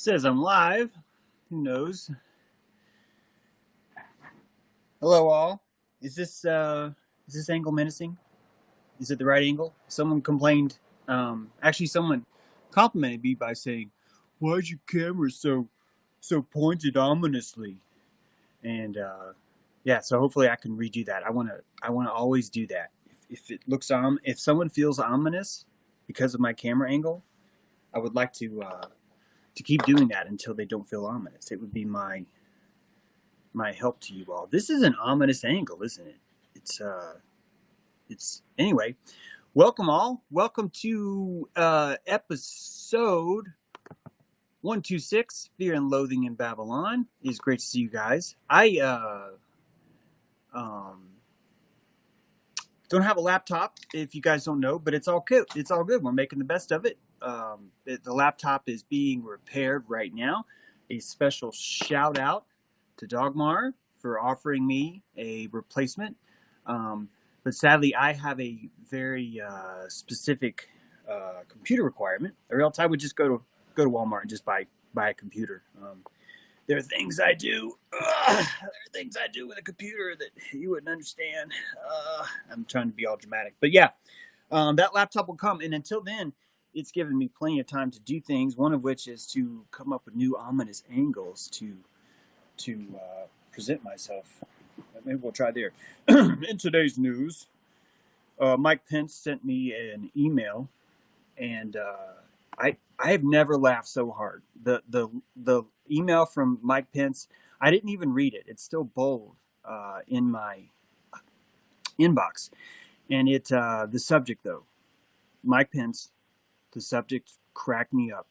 Says I'm live. Who knows? Hello, all. Is this angle menacing? Is it the right angle? Someone complained. Actually, someone complimented me by saying, "Why's your camera so pointed ominously?" And yeah, so hopefully I can redo that. I wanna always do that. If someone feels ominous because of my camera angle, I would like to keep doing that until they don't feel ominous. It would be my help to you all. This is an ominous angle, isn't it? It's anyway. Welcome all. Welcome to episode 126, Fear and Loathing in Babylon. It's great to see you guys. I don't have a laptop, if you guys don't know, but it's all good. It's all good. We're making the best of it. The laptop is being repaired right now. A special shout out to Dogmar for offering me a replacement. But sadly, I have a very specific computer requirement, or else I would just go to Walmart and just buy a computer. There are things I do. There are things I do with a computer that you wouldn't understand. I'm trying to be all dramatic, but yeah, that laptop will come, and until then, it's given me plenty of time to do things. One of which is to come up with new ominous angles to present myself. Maybe we'll try there. In today's news, Mike Pence sent me an email, and I have never laughed so hard. The email from Mike Pence, I didn't even read it. It's still bold in my inbox, and the subject though, Mike Pence. The subject cracked me up.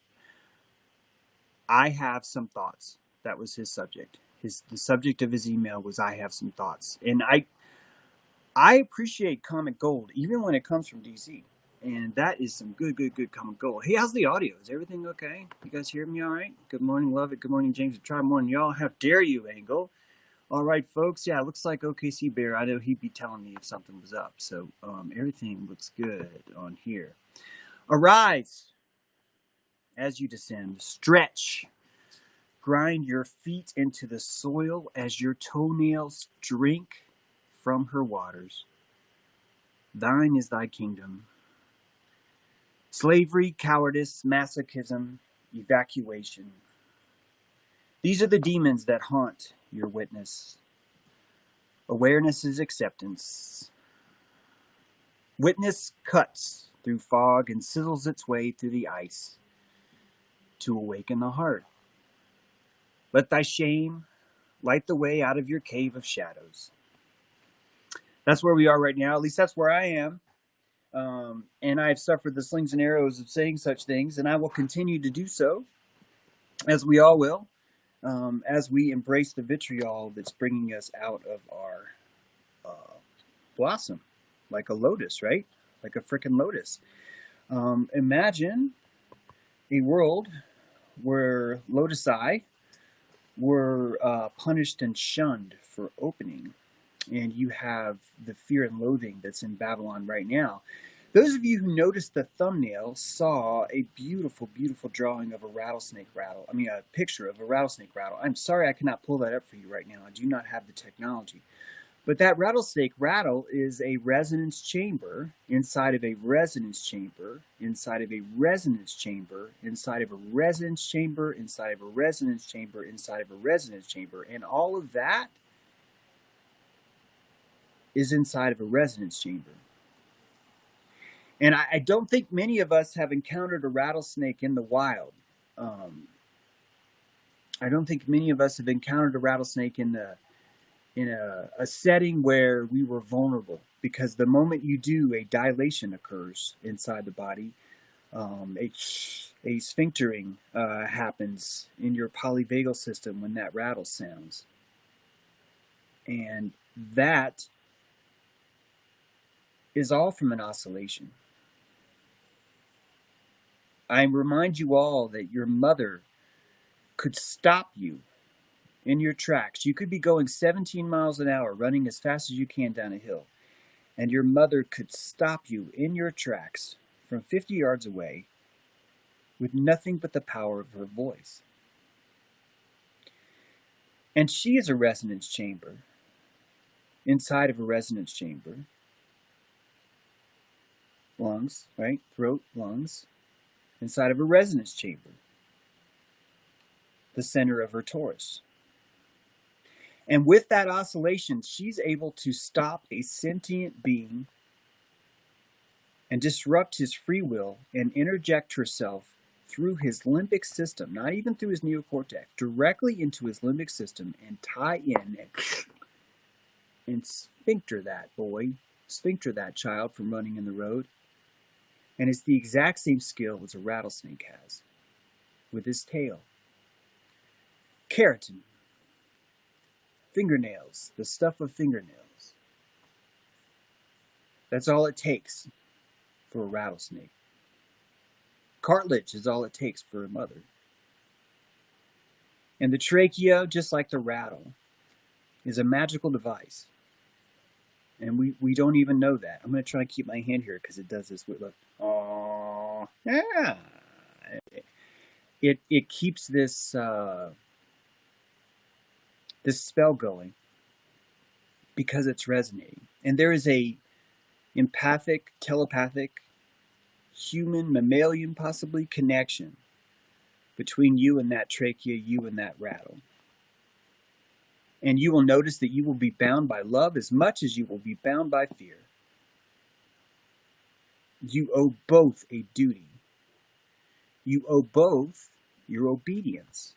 I have some thoughts. That was his subject. The subject of his email was "I have some thoughts," and I appreciate comic gold even when it comes from DC, and that is some good comic gold. Hey, how's the audio? Is everything okay? You guys hear me all right? Good morning, love it. Good morning, James. Try morning, y'all. How dare you, Angle? All right, folks. Yeah, it looks like OKC Bear. I know he'd be telling me if something was up, so everything looks good on here. Arise as you descend. Stretch. Grind your feet into the soil as your toenails drink from her waters. Thine is thy kingdom. Slavery, cowardice, masochism, evacuation. These are the demons that haunt your witness. Awareness is acceptance. Witness cuts through fog and sizzles its way through the ice to awaken the heart. Let thy shame light the way out of your cave of shadows. That's where we are right now. At least that's where I am. And I have suffered the slings and arrows of saying such things, and I will continue to do so, as we all will, as we embrace the vitriol that's bringing us out of our blossom, like a lotus, right? Like a frickin' lotus. Imagine a world where lotusi were punished and shunned for opening, and you have the fear and loathing that's in Babylon right now. Those of you who noticed the thumbnail saw a beautiful drawing of a rattlesnake rattle. I mean, a picture of a rattlesnake rattle. I'm sorry I cannot pull that up for you right now. I do not have the technology. But that rattlesnake rattle is a resonance chamber inside of a resonance chamber, inside of a resonance chamber, inside of a resonance chamber, inside of a resonance chamber, inside of a resonance chamber. And all of that is inside of a resonance chamber. And I don't think many of us have encountered a rattlesnake in the wild. I don't think many of us have encountered a rattlesnake in a setting where we were vulnerable, because the moment you do, a dilation occurs inside the body. A sphinctering happens in your polyvagal system when that rattle sounds. And that is all from an oscillation. I remind you all that your mother could stop you in your tracks. You could be going 17 miles an hour, running as fast as you can down a hill, and your mother could stop you in your tracks from 50 yards away with nothing but the power of her voice. And she is a resonance chamber. Inside of a resonance chamber, lungs, right? Throat, lungs. Inside of a resonance chamber, the center of her torus. And with that oscillation, she's able to stop a sentient being and disrupt his free will and interject herself through his limbic system, not even through his neocortex, directly into his limbic system and tie in and sphincter that boy, sphincter that child from running in the road. And it's the exact same skill as a rattlesnake has with his tail. Keratin, fingernails, the stuff of fingernails. That's all it takes for a rattlesnake. Cartilage is all it takes for a mother. And the trachea, just like the rattle, is a magical device. And we don't even know that. I'm going to try to keep my hand here because it does this. Look. Oh, yeah. It keeps this this spell going because it's resonating. And there is a empathic, telepathic, human, mammalian possibly connection between you and that trachea, you and that rattle. And you will notice that you will be bound by love as much as you will be bound by fear. You owe both a duty. You owe both your obedience.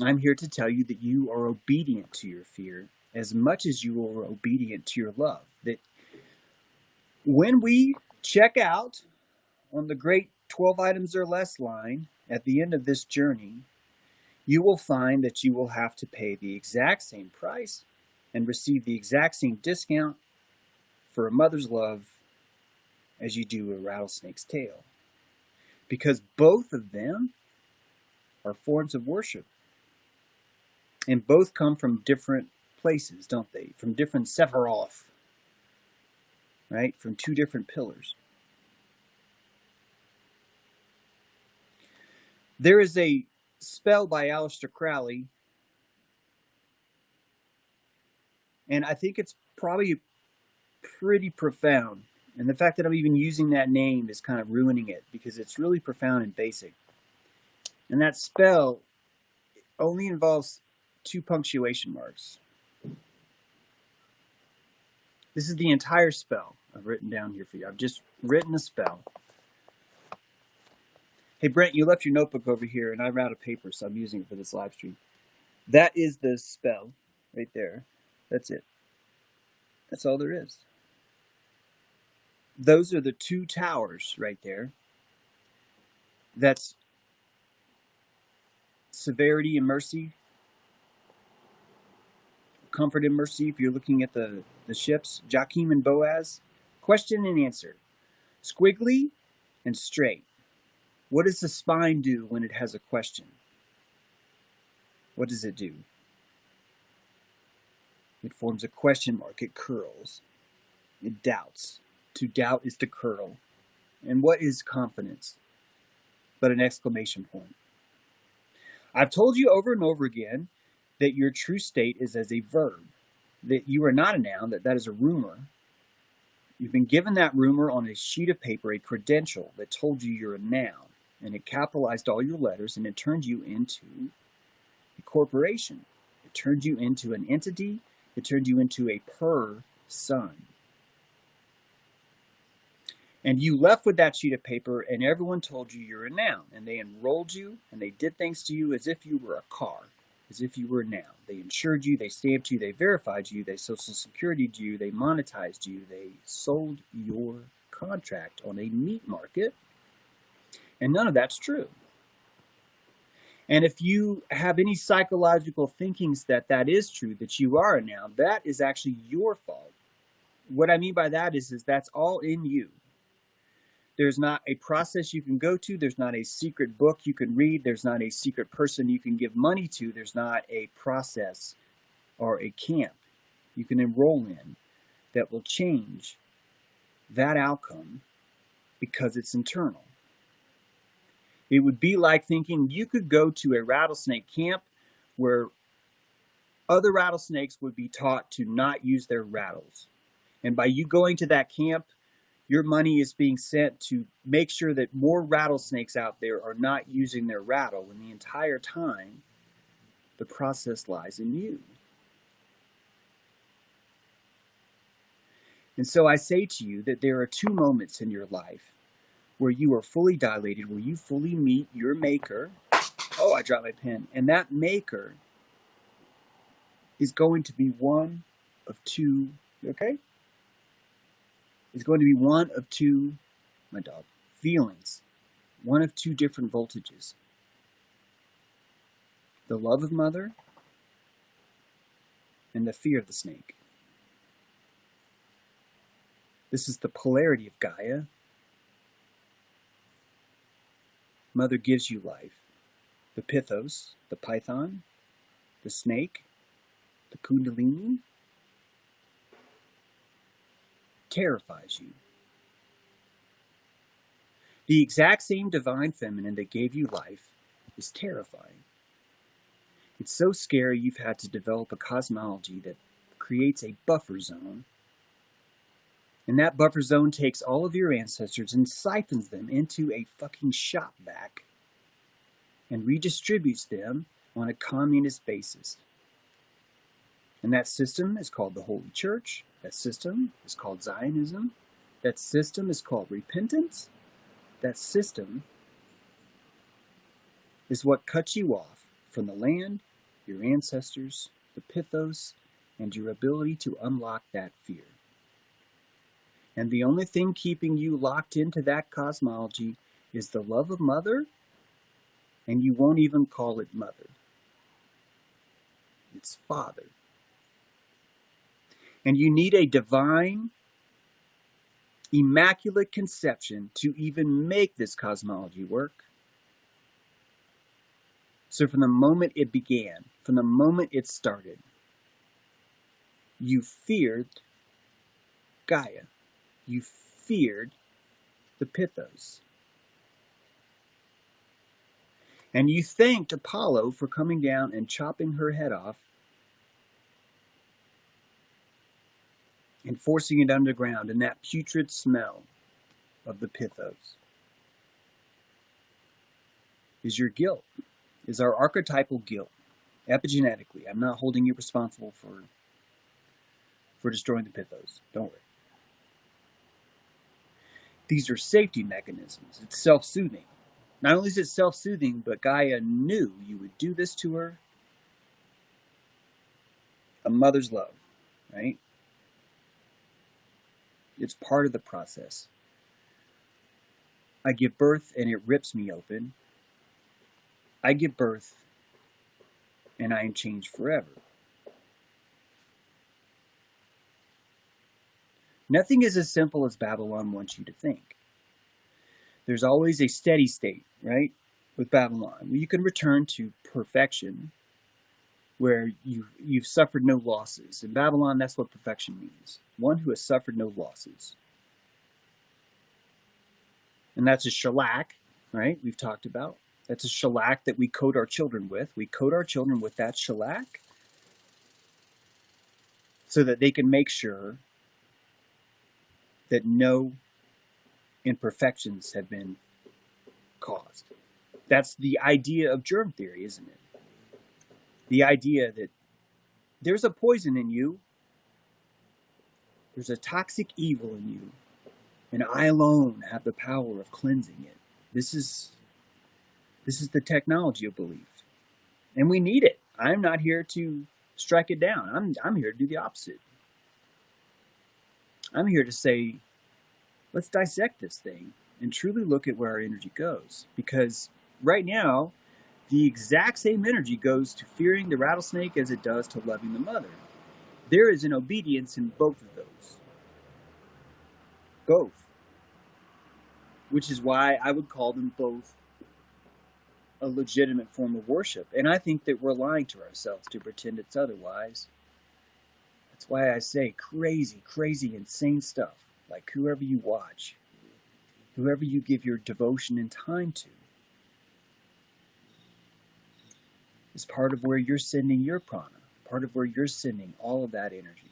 I'm here to tell you that you are obedient to your fear as much as you are obedient to your love. That when we check out on the great 12 items or less line at the end of this journey, you will find that you will have to pay the exact same price and receive the exact same discount for a mother's love as you do a rattlesnake's tail. Because both of them are forms of worship. And both come from different places, don't they? From different Sephiroth, right? From two different pillars. There is a spell by Aleister Crowley, and I think it's probably pretty profound. And the fact that I'm even using that name is kind of ruining it because it's really profound and basic. And that spell only involves 2 punctuation marks. This is the entire spell I've written down here for you. I've just written a spell. Hey, Brent, you left your notebook over here, and I ran out of paper, so I'm using it for this live stream. That is the spell right there. That's it. That's all there is. Those are the 2 towers right there. That's severity and mercy. Comfort and mercy, if you're looking at the ships. Joachim and Boaz. Question and answer. Squiggly and straight. What does the spine do when it has a question? What does it do? It forms a question mark. It curls. It doubts. To doubt is to curl. And what is confidence but an exclamation point? I've told you over and over again that your true state is as a verb, that you are not a noun, that is a rumor. You've been given that rumor on a sheet of paper, a credential that told you you're a noun, and it capitalized all your letters, and it turned you into a corporation. It turned you into an entity. It turned you into a person. And you left with that sheet of paper, and everyone told you you're a noun, and they enrolled you, and they did things to you as if you were a car, as if you were a noun. They insured you, they stamped you, they verified you, they social security'd you, they monetized you, they sold your contract on a meat market, and none of that's true. And if you have any psychological thinkings that is true, that you are a noun, that is actually your fault. What I mean by that is that's all in you. There's not a process you can go to. There's not a secret book you can read. There's not a secret person you can give money to. There's not a process or a camp you can enroll in that will change that outcome because it's internal. It would be like thinking you could go to a rattlesnake camp where other rattlesnakes would be taught to not use their rattles. And by you going to that camp, your money is being sent to make sure that more rattlesnakes out there are not using their rattle, when the entire time the process lies in you. And so I say to you that there are two moments in your life where you are fully dilated, where you fully meet your maker. Oh, I dropped my pen. And that maker is going to be one of two, okay? Is going to be one of two, my dog, feelings. One of two different voltages. The love of mother and the fear of the snake. This is the polarity of Gaia. Mother gives you life. The pithos, the python, the snake, the kundalini, terrifies you. The exact same divine feminine that gave you life is terrifying. It's so scary you've had to develop a cosmology that creates a buffer zone. And that buffer zone takes all of your ancestors and siphons them into a fucking shop vac and redistributes them on a communist basis. And that system is called the Holy Church. That system is called Zionism. That system is called repentance. That system is what cuts you off from the land, your ancestors, the pithos, and your ability to unlock that fear. And the only thing keeping you locked into that cosmology is the love of mother, and you won't even call it mother. It's father. And you need a divine, immaculate conception to even make this cosmology work. So from the moment it began, from the moment it started, you feared Gaia. You feared the pithos. And you thanked Apollo for coming down and chopping her head off and forcing it underground in that putrid smell of the pithos. Is your guilt, is our archetypal guilt, epigenetically. I'm not holding you responsible for destroying the pithos. Don't worry. These are safety mechanisms. It's self-soothing. Not only is it self-soothing, but Gaia knew you would do this to her. A mother's love, right? It's part of the process. I give birth and it rips me open. I give birth and I am changed forever. Nothing is as simple as Babylon wants you to think. There's always a steady state, right, with Babylon, where you can return to perfection, where you've suffered no losses. In Babylon, that's what perfection means. One who has suffered no losses. And that's a shellac, right, we've talked about. That's a shellac that we coat our children with. We coat our children with that shellac so that they can make sure that no imperfections have been caused. That's the idea of germ theory, isn't it? The idea that there's a poison in you, there's a toxic evil in you, and I alone have the power of cleansing it. This is the technology of belief. And we need it. I'm not here to strike it down. I'm here to do the opposite. I'm here to say, let's dissect this thing and truly look at where our energy goes. Because right now, the exact same energy goes to fearing the rattlesnake as it does to loving the mother. There is an obedience in both of those. Both. Which is why I would call them both a legitimate form of worship. And I think that we're lying to ourselves to pretend it's otherwise. That's why I say crazy, insane stuff. Like whoever you watch, whoever you give your devotion and time to. is part of where you're sending your prana, part of where you're sending all of that energy.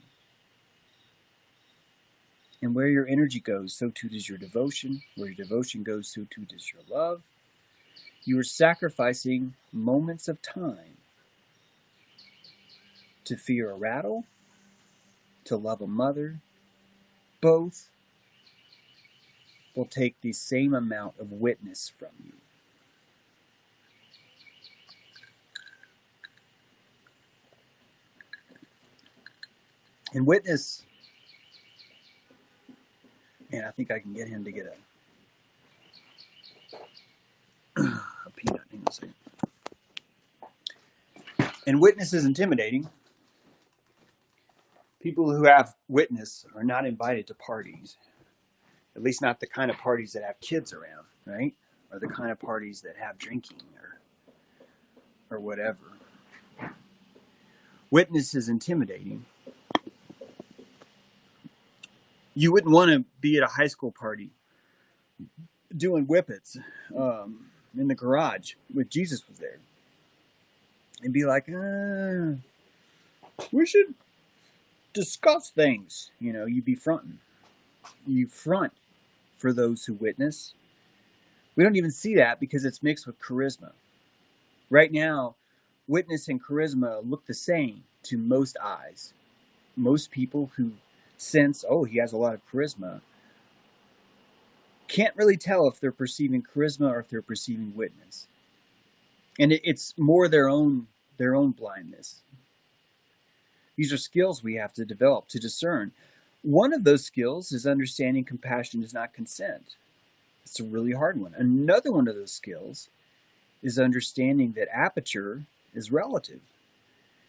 And where your energy goes, so too does your devotion. Where your devotion goes, so too does your love. You are sacrificing moments of time to fear a rattle, to love a mother. Both will take the same amount of witness from you. And witness, and I think I can get him to get a peanut. Hang on a second. And witness is intimidating. People who have witness are not invited to parties, at least not the kind of parties that have kids around, right? Or the kind of parties that have drinking or whatever. Witness is intimidating. You wouldn't want to be at a high school party doing whippets in the garage if Jesus was there and be like, we should discuss things. You know, you'd be fronting. You front for those who witness. We don't even see that because it's mixed with charisma. Right now, witness and charisma look the same to most eyes. Most people who sense, oh, he has a lot of charisma, can't really tell if they're perceiving charisma or if they're perceiving witness. And it's more their own blindness. These are skills we have to develop to discern. One of those skills is understanding compassion is not consent. It's a really hard one. Another one of those skills is understanding that aperture is relative,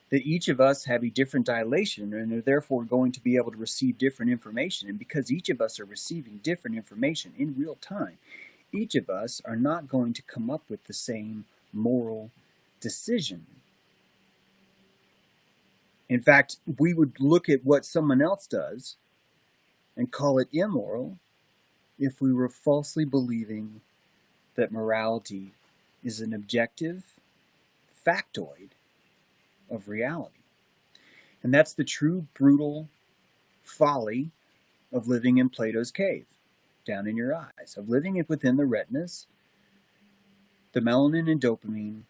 that each of us have a different dilation and are therefore going to be able to receive different information. And because each of us are receiving different information in real time, each of us are not going to come up with the same moral decision. In fact, we would look at what someone else does and call it immoral if we were falsely believing that morality is an objective factoid of reality. And that's the true brutal folly of living in Plato's cave, down in your eyes, of living within the retinas. The melanin and dopamine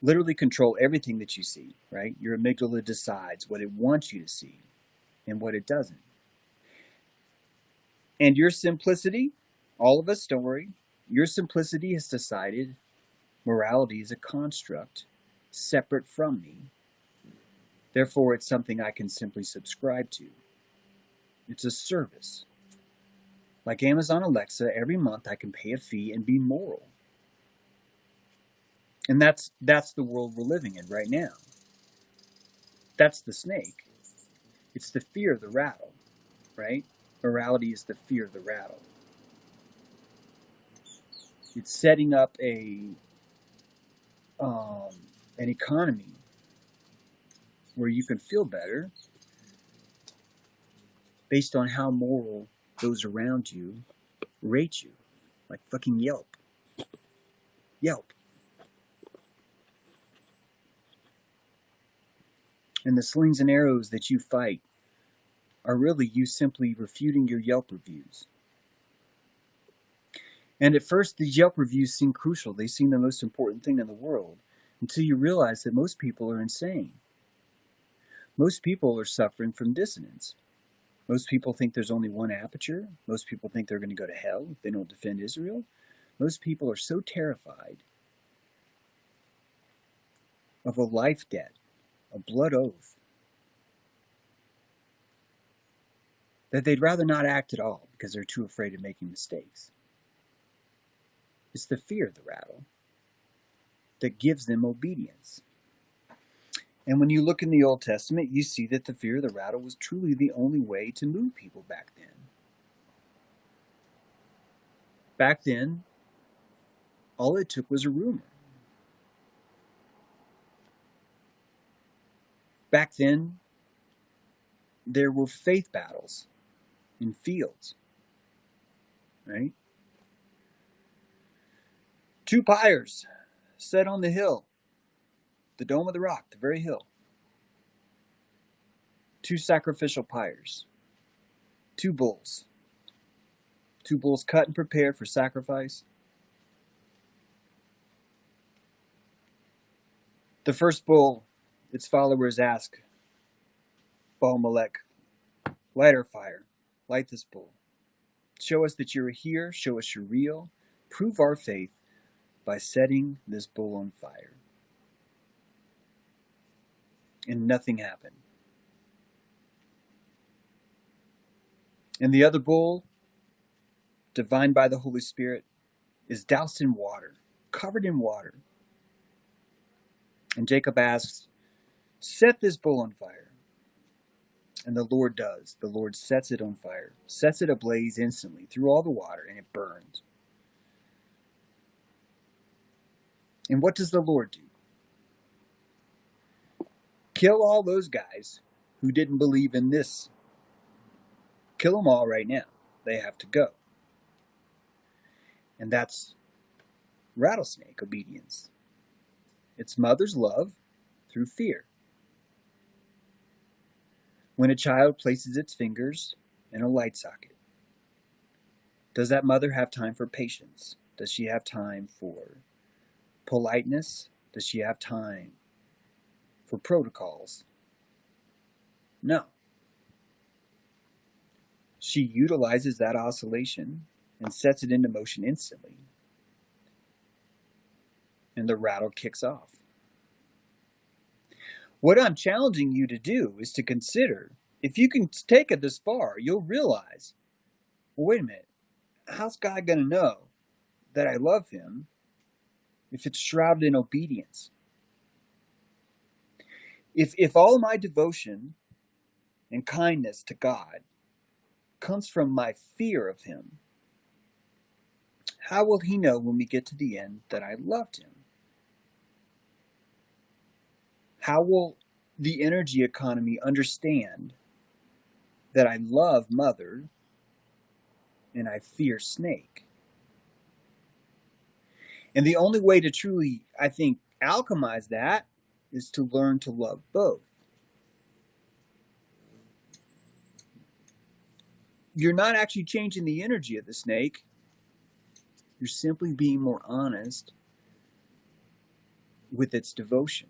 literally control everything that you see, right? Your amygdala decides what it wants you to see and what it doesn't. And your simplicity, all of us, don't worry, your simplicity has decided morality is a construct separate from me. Therefore, it's something I can simply subscribe to. It's a service. Like Amazon Alexa, every month I can pay a fee and be moral. And that's the world we're living in right now. That's the snake. It's the fear of the rattle, right? Morality is the fear of the rattle. It's setting up an economy where you can feel better based on how moral those around you rate you. Like fucking Yelp. Yelp. And the slings and arrows that you fight are really you simply refuting your Yelp reviews. And at first, these Yelp reviews seem crucial. They seem the most important thing in the world until you realize that most people are insane. Most people are suffering from dissonance. Most people think there's only one aperture. Most people think they're going to go to hell if they don't defend Israel. Most people are so terrified of a life debt, a blood oath, that they'd rather not act at all because they're too afraid of making mistakes. It's the fear of the rattle that gives them obedience. And when you look in the Old Testament, you see that the fear of the rattle was truly the only way to move people back then. Back then, all it took was a rumor. Back then, there were faith battles in fields, right? Two pyres set on the hill. the dome of the rock, the very hill. 2 sacrificial pyres. 2 bulls. 2 bulls cut and prepared for sacrifice. The first bull, its followers ask Baal-Melech, light our fire, light this bull. Show us that you're here, show us you're real, prove our faith by setting this bull on fire. And nothing happened. And the other bull, divined by the Holy Spirit, is doused in water, covered in water. And Jacob asks, set this bull on fire. And the Lord does. The Lord sets it on fire, sets it ablaze instantly through all the water, and it burns. And what does the Lord do? Kill all those guys who didn't believe in this. Kill them all right now. They have to go. And that's rattlesnake obedience. It's mother's love through fear. When a child places its fingers in a light socket, does that mother have time for patience? Does she have time for politeness? Does she have time for protocols? No. She utilizes that oscillation and sets it into motion instantly. And the rattle kicks off. What I'm challenging you to do is to consider, if you can take it this far, you'll realize, well, wait a minute, how's God going to know that I love him if it's shrouded in obedience? If all my devotion and kindness to God comes from my fear of him, how will he know when we get to the end that I loved him? How will the energy economy understand that I love mother and I fear snake? And the only way to truly, I think, alchemize that is to learn to love both. You're not actually changing the energy of the snake. You're simply being more honest with its devotion.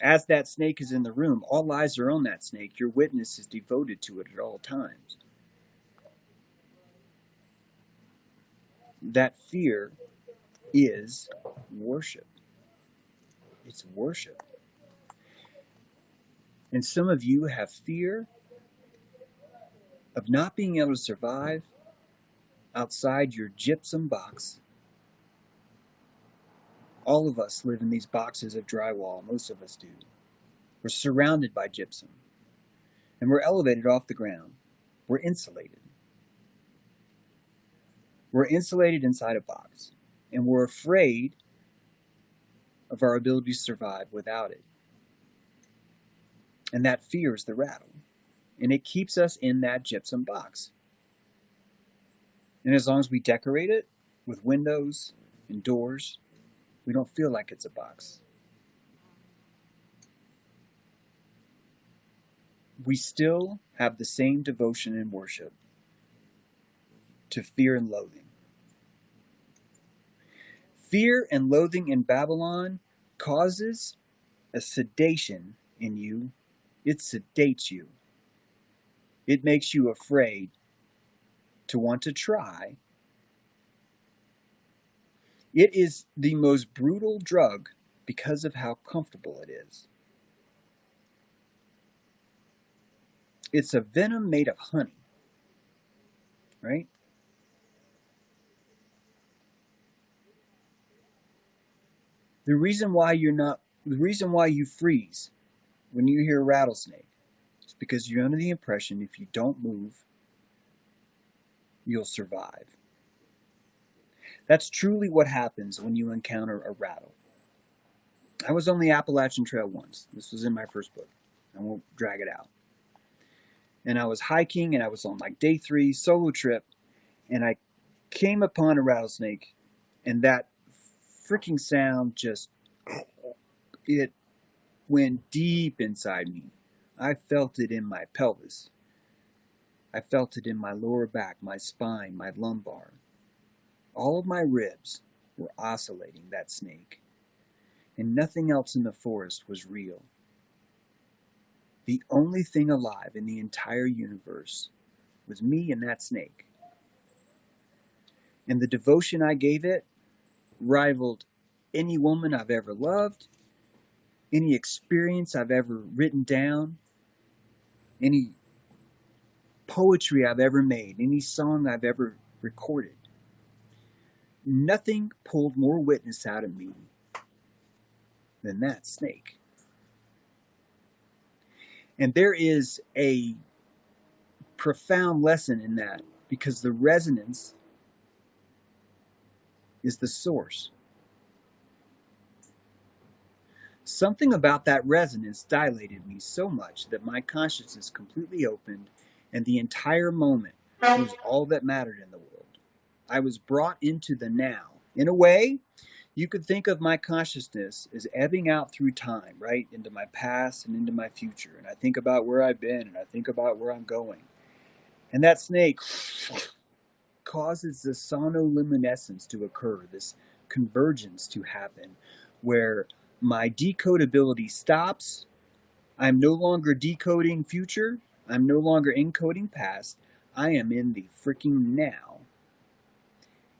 As that snake is in the room, all eyes are on that snake. Your witness is devoted to it at all times. That fear is worship. It's worship. And some of you have fear of not being able to survive outside your gypsum box. All of us live in these boxes of drywall. Most of us do. We're surrounded by gypsum. And we're elevated off the ground. We're insulated. We're insulated inside a box. And we're afraid of our ability to survive without it. And that fear is the rattle. And it keeps us in that gypsum box. And as long as we decorate it with windows and doors, we don't feel like it's a box. We still have the same devotion and worship to fear and loathing. Fear and loathing in Babylon causes a sedation in you. It sedates you. It makes you afraid to want to try. It is the most brutal drug because of how comfortable it is. It's a venom made of honey, right? The reason why you freeze when you hear a rattlesnake is because you're under the impression if you don't move, you'll survive. That's truly what happens when you encounter a rattle. I was on the Appalachian Trail once. This was in my first book. I won't drag it out. And I was hiking, and I was on like day 3 solo trip, and I came upon a rattlesnake, and that freaking sound just It went deep inside me. I felt it in my pelvis. I felt it in my lower back, my spine, my lumbar. All of my ribs were oscillating that snake, and nothing else in the forest was real. The only thing alive in the entire universe was me and that snake. And the devotion I gave it rivaled any woman I've ever loved, any experience I've ever written down, any poetry I've ever made, any song I've ever recorded. Nothing pulled more witness out of me than that snake. And there is a profound lesson in that, because the resonance is the source. Something about that resonance dilated me so much that my consciousness completely opened, and the entire moment was all that mattered in the world. I was brought into the now. In a way, you could think of my consciousness as ebbing out through time, right? Into my past and into my future. And I think about where I've been, and I think about where I'm going. And that snake causes this sonoluminescence to occur, this convergence to happen, where my decodability stops. I'm no longer decoding future. I'm no longer encoding past. I am in the freaking now.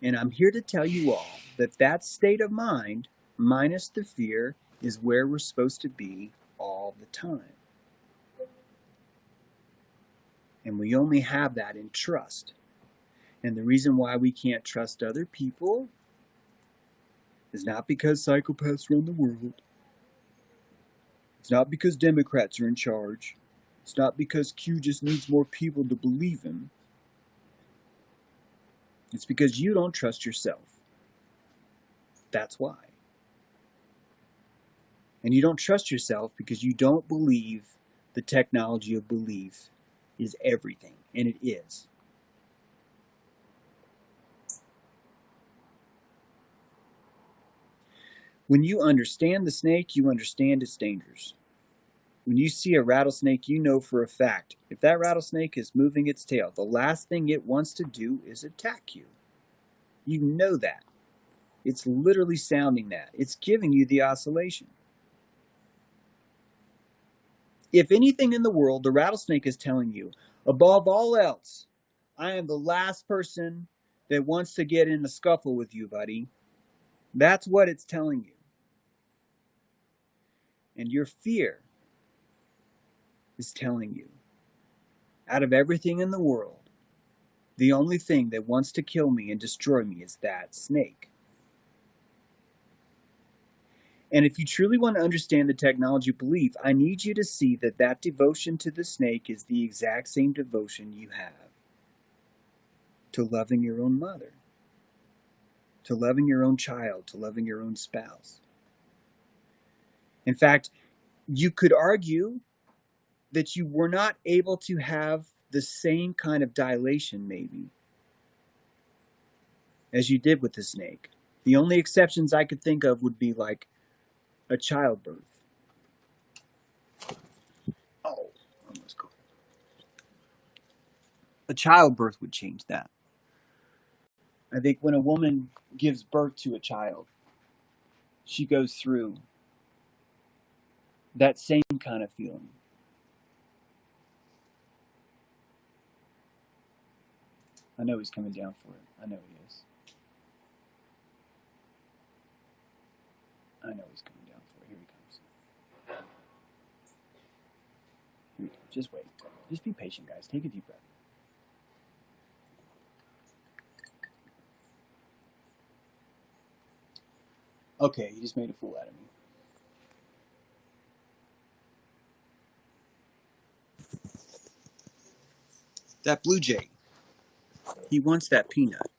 And I'm here to tell you all that that state of mind, minus the fear, is where we're supposed to be all the time. And we only have that in trust. And the reason why we can't trust other people is not because psychopaths run the world. It's not because Democrats are in charge. It's not because Q just needs more people to believe him. It's because you don't trust yourself. That's why. And you don't trust yourself because you don't believe the technology of belief is everything. And it is. When you understand the snake, you understand its dangers. When you see a rattlesnake, you know for a fact, if that rattlesnake is moving its tail, the last thing it wants to do is attack you. You know that. It's literally sounding that. It's giving you the oscillation. If anything in the world, the rattlesnake is telling you, above all else, I am the last person that wants to get in a scuffle with you, buddy. That's what it's telling you. And your fear is telling you, out of everything in the world, the only thing that wants to kill me and destroy me is that snake. And if you truly want to understand the technology of belief, I need you to see that that devotion to the snake is the exact same devotion you have to loving your own mother, to loving your own child, to loving your own spouse. In fact, you could argue that you were not able to have the same kind of dilation, maybe, as you did with the snake. The only exceptions I could think of would be like a childbirth. Oh, almost cold. A childbirth would change that. I think when a woman gives birth to a child, she goes through that same kind of feeling. I know he's coming down for it. I know he is. I know he's coming down for it. Here he comes. Here we go. Just wait. Just be patient, guys. Take a deep breath. Okay, he just made a fool out of me. That blue jay, he wants that peanut.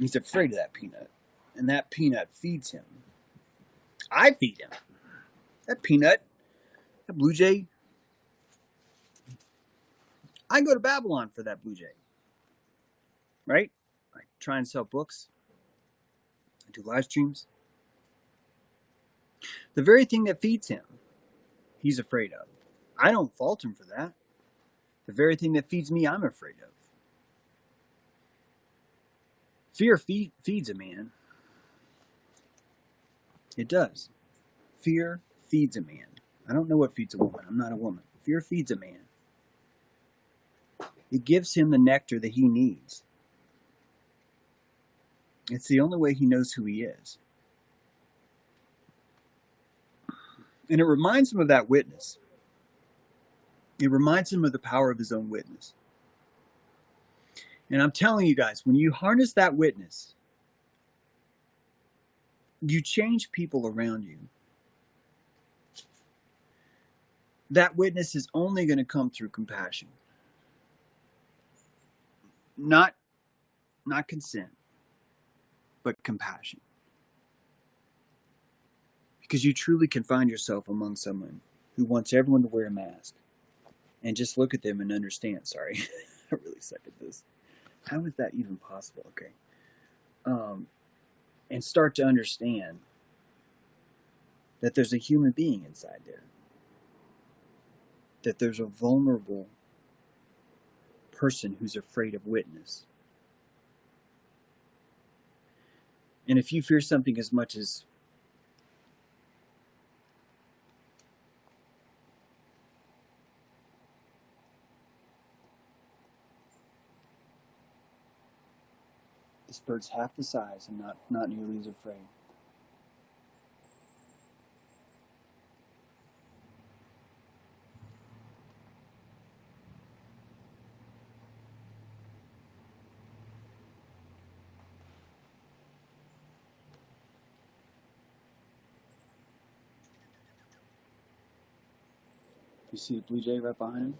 He's afraid of that peanut. And that peanut feeds him. I feed him. That peanut, that blue jay, I go to Babylon for that blue jay. Right? I try and sell books. I do live streams. The very thing that feeds him, he's afraid of. I don't fault him for that. The very thing that feeds me, I'm afraid of. Fear feeds a man. It does. Fear feeds a man. I don't know what feeds a woman. I'm not a woman. Fear feeds a man. It gives him the nectar that he needs. It's the only way he knows who he is. And it reminds him of that witness. It reminds him of the power of his own witness. And I'm telling you guys, when you harness that witness, you change people around you. That witness is only going to come through compassion. Not consent, but compassion. Because you truly can find yourself among someone who wants everyone to wear a mask. And just look at them and understand. Sorry, I really suck at this. How is that even possible? Okay. And start to understand that there's a human being inside there. That there's a vulnerable person who's afraid of witness. And if you fear something as much as this bird's half the size and not nearly as afraid. You see the blue jay right behind him?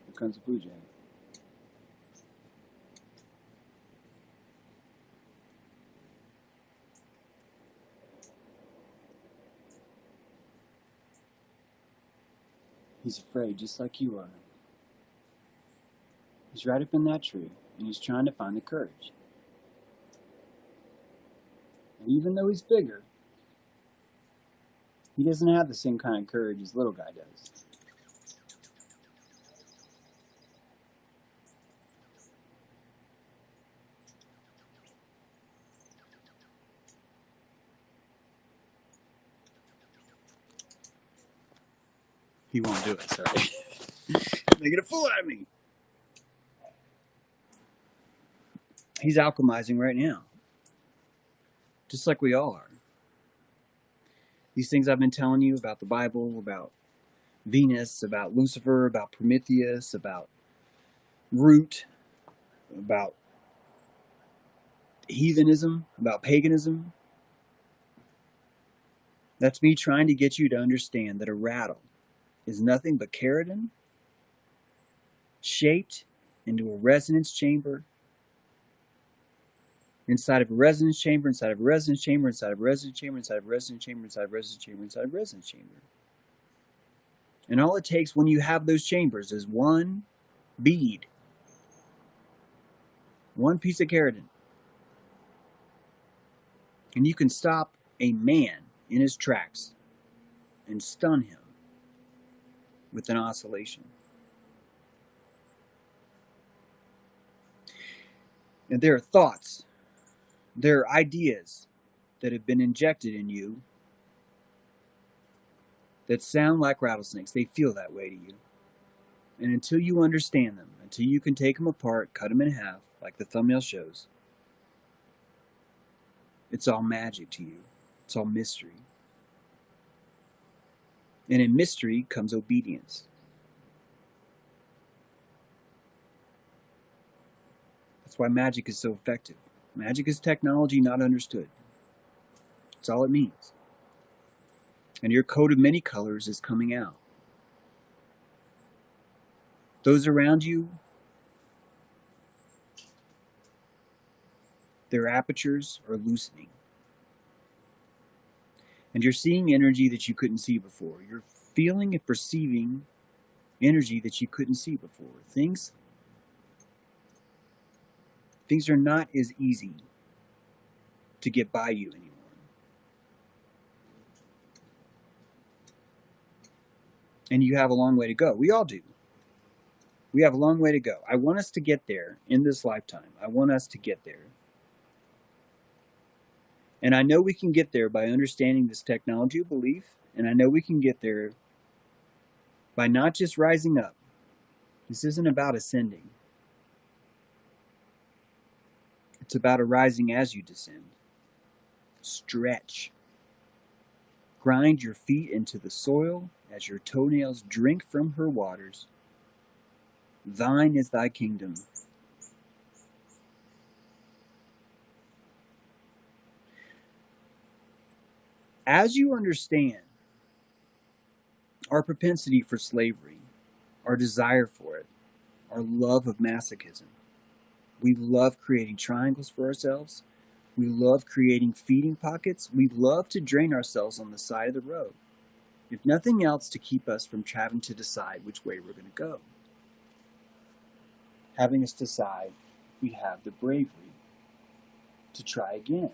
Here comes the blue jay. He's afraid, just like you are. He's right up in that tree, and he's trying to find the courage. And even though he's bigger, he doesn't have the same kind of courage as little guy does. He won't do it, sorry. Making a fool out of me. He's alchemizing right now. Just like we all are. These things I've been telling you about the Bible, about Venus, about Lucifer, about Prometheus, about Root, about heathenism, about paganism. That's me trying to get you to understand that a rattle is nothing but keratin shaped into a resonance chamber, inside of a resonance chamber, inside of a resonance chamber, inside of a resonance chamber, inside of a resonance chamber, inside of a resonance chamber, inside of a resonance chamber. And all it takes when you have those chambers is one bead, one piece of keratin. And you can stop a man in his tracks and stun him with an oscillation. And there are thoughts, there are ideas that have been injected in you that sound like rattlesnakes. They feel that way to you. And until you understand them, until you can take them apart, cut them in half, like the thumbnail shows, it's all magic to you. It's all mystery. And in mystery comes obedience. That's why magic is so effective. Magic is technology not understood. That's all it means. And your coat of many colors is coming out. Those around you, their apertures are loosening. And you're seeing energy that you couldn't see before. You're feeling and perceiving energy that you couldn't see before. Things are not as easy to get by you anymore. And you have a long way to go. We all do. We have a long way to go. I want us to get there in this lifetime. I want us to get there. And I know we can get there by understanding this technology of belief. And I know we can get there by not just rising up. This isn't about ascending. It's about arising as you descend. Stretch. Grind your feet into the soil as your toenails drink from her waters. Thine is thy kingdom. As you understand our propensity for slavery, our desire for it, our love of masochism, we love creating triangles for ourselves. We love creating feeding pockets. We love to drain ourselves on the side of the road, if nothing else to keep us from having to decide which way we're going to go. Having us decide if we have the bravery to try again.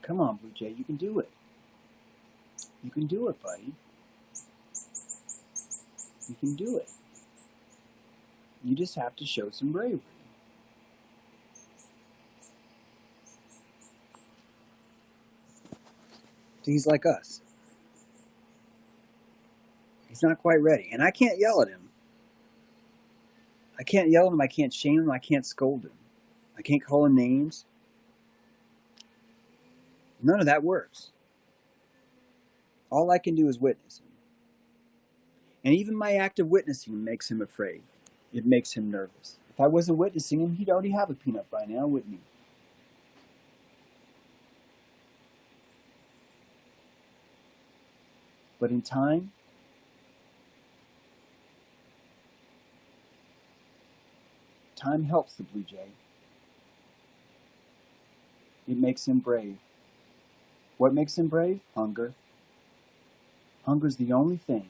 Come on, Blue Jay, you can do it. You can do it, buddy. You can do it. You just have to show some bravery. He's like us. He's not quite ready. And I can't yell at him. I can't yell at him. I can't shame him. I can't scold him. I can't call him names. None of that works. All I can do is witness him. And even my act of witnessing makes him afraid. It makes him nervous. If I wasn't witnessing him, he'd already have a peanut by now, wouldn't he? But in time, time helps the Blue Jay. It makes him brave. What makes him brave? Hunger. Hunger's the only thing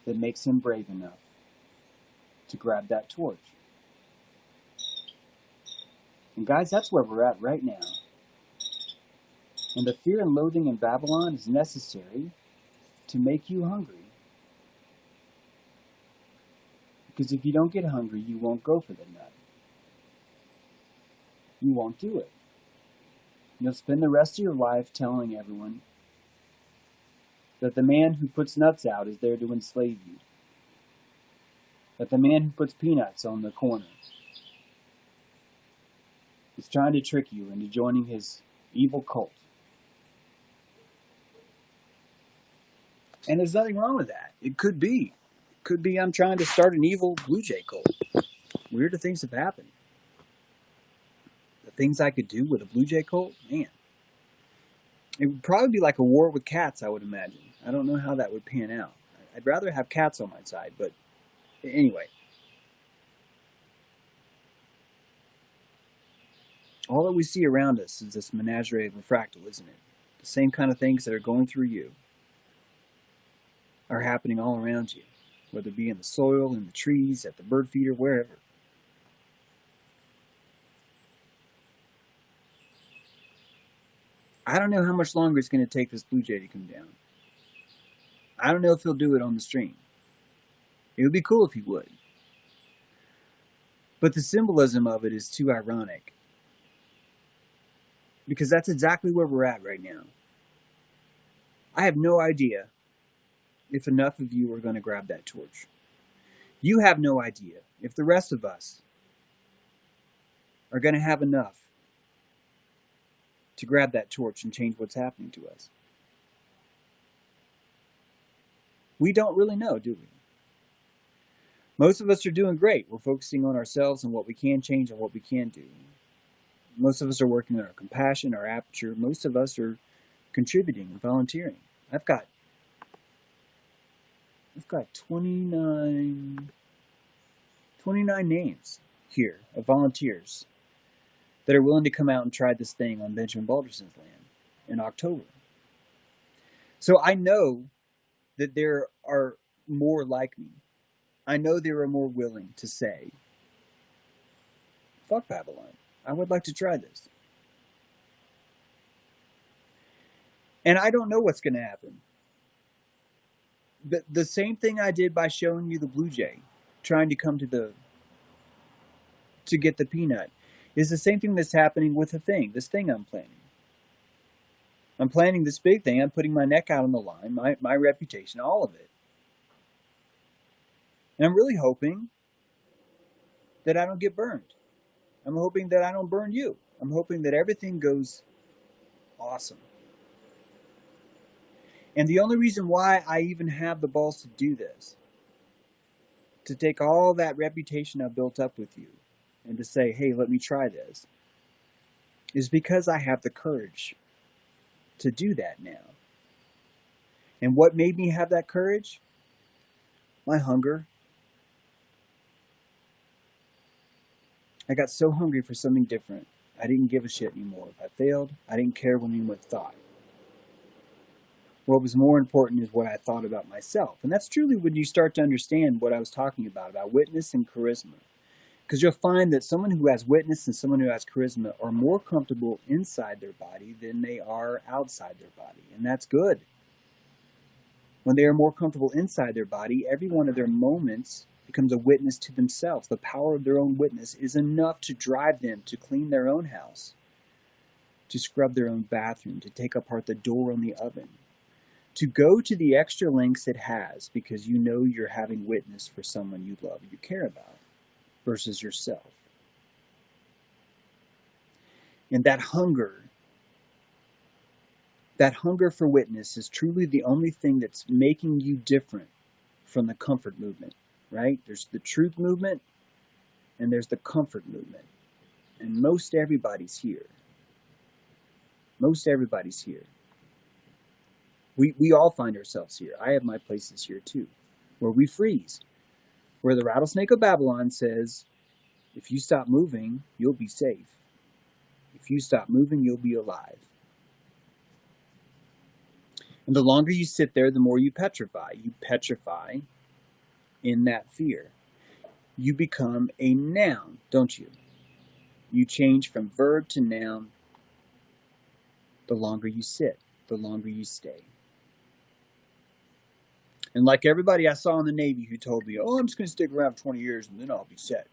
that makes him brave enough to grab that torch. And guys, that's where we're at right now. And the fear and loathing in Babylon is necessary to make you hungry. Because if you don't get hungry, you won't go for the nut. You won't do it. You'll spend the rest of your life telling everyone that the man who puts nuts out is there to enslave you. That the man who puts peanuts on the corner is trying to trick you into joining his evil cult. And there's nothing wrong with that. It could be. Could be I'm trying to start an evil Blue Jay cult. Weirder things have happened. The things I could do with a Blue Jay cult, man. It would probably be like a war with cats, I would imagine. I don't know how that would pan out. I'd rather have cats on my side, but anyway. All that we see around us is this menagerie of a fractal, isn't it? The same kind of things that are going through you are happening all around you, whether it be in the soil, in the trees, at the bird feeder, wherever. I don't know how much longer it's going to take this Blue Jay to come down. I don't know if he'll do it on the stream. It would be cool if he would. But the symbolism of it is too ironic. Because that's exactly where we're at right now. I have no idea if enough of you are going to grab that torch. You have no idea if the rest of us are going to have enough to grab that torch and change what's happening to us. We don't really know, do we? Most of us are doing great. We're focusing on ourselves and what we can change and what we can do. Most of us are working on our compassion, our aperture. Most of us are contributing and volunteering. I've got 29 names here of volunteers that are willing to come out and try this thing on Benjamin Balderson's land in October. So I know that there are more like me. I know there are more willing to say, fuck Babylon. I would like to try this. And I don't know what's going to happen. The same thing I did by showing you the blue jay, trying to come to get the peanut, is the same thing that's happening with this thing I'm planning. I'm planning this big thing. I'm putting my neck out on the line, my reputation, all of it. And I'm really hoping that I don't get burned. I'm hoping that I don't burn you. I'm hoping that everything goes awesome. And the only reason why I even have the balls to do this, to take all that reputation I've built up with you and to say, hey, let me try this, is because I have the courage to do that now. And what made me have that courage? My hunger. I got so hungry for something different, I didn't give a shit anymore. If I failed, I didn't care what anyone thought. What was more important is what I thought about myself. And that's truly when you start to understand what I was talking about witness and charisma. Because you'll find that someone who has witness and someone who has charisma are more comfortable inside their body than they are outside their body. And that's good. When they are more comfortable inside their body, every one of their moments becomes a witness to themselves. The power of their own witness is enough to drive them to clean their own house, to scrub their own bathroom, to take apart the door on the oven, to go to the extra lengths it has because you know you're having witness for someone you love, you care about, versus yourself. And that hunger for witness is truly the only thing that's making you different from the comfort movement, right? There's the truth movement and there's the comfort movement. And most everybody's here. Most everybody's here. We all find ourselves here. I have my places here too, where we freeze. Where the rattlesnake of Babylon says, if you stop moving, you'll be safe. If you stop moving, you'll be alive. And the longer you sit there, the more you petrify. You petrify in that fear. You become a noun, don't you? You change from verb to noun the longer you sit, the longer you stay. And like everybody I saw in the Navy who told me, oh, I'm just going to stick around for 20 years and then I'll be set.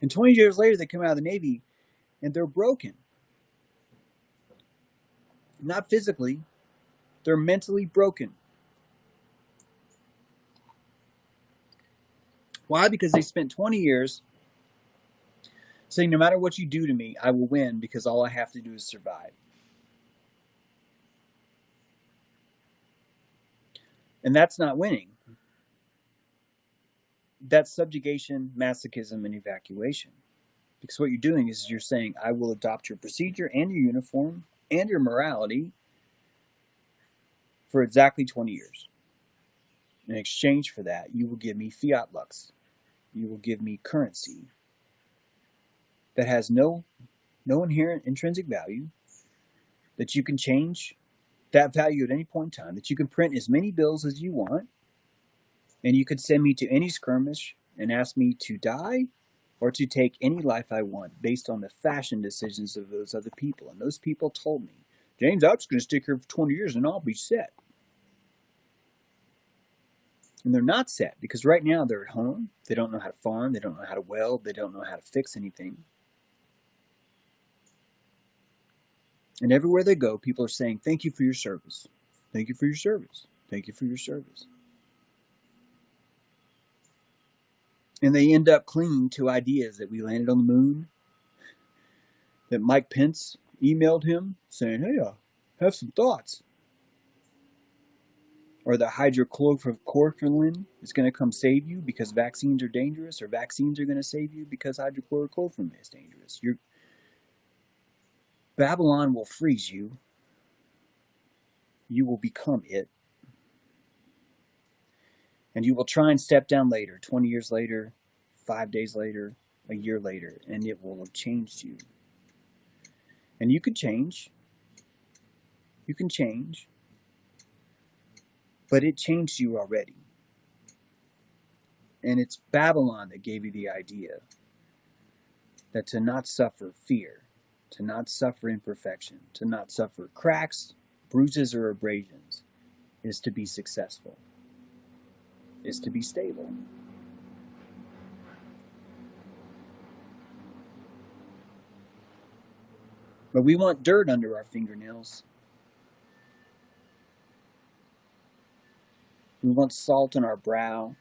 And 20 years later, they come out of the Navy and they're broken. Not physically, they're mentally broken. Why? Because they spent 20 years saying, no matter what you do to me, I will win because all I have to do is survive. And that's not winning. That's subjugation, masochism, and evacuation. Because what you're doing is you're saying, I will adopt your procedure and your uniform and your morality for exactly 20 years. In exchange for that, you will give me fiat lux. You will give me currency that has no inherent intrinsic value, that you can change that value at any point in time, that you can print as many bills as you want, and you could send me to any skirmish and ask me to die or to take any life I want based on the fashion decisions of those other people. And those people told me, James, I'm just going to stick here for 20 years and I'll be set. And they're not set because right now they're at home. They don't know how to farm. They don't know how to weld. They don't know how to fix anything. And everywhere they go, people are saying, thank you for your service. Thank you for your service. Thank you for your service. And they end up clinging to ideas that we landed on the moon, that Mike Pence emailed him saying, hey, have some thoughts. Or that hydrochloroquine is going to come save you because vaccines are dangerous, or vaccines are going to save you because hydrochloroquine is dangerous. Babylon will freeze you. You will become it. And you will try and step down later, 20 years later, 5 days later, a year later, and it will have changed you. And you could change. You can change. But it changed you already. And it's Babylon that gave you the idea that to not suffer fear, to not suffer imperfection, to not suffer cracks, bruises, or abrasions is to be successful, is to be stable. But we want dirt under our fingernails. We want salt on our brow.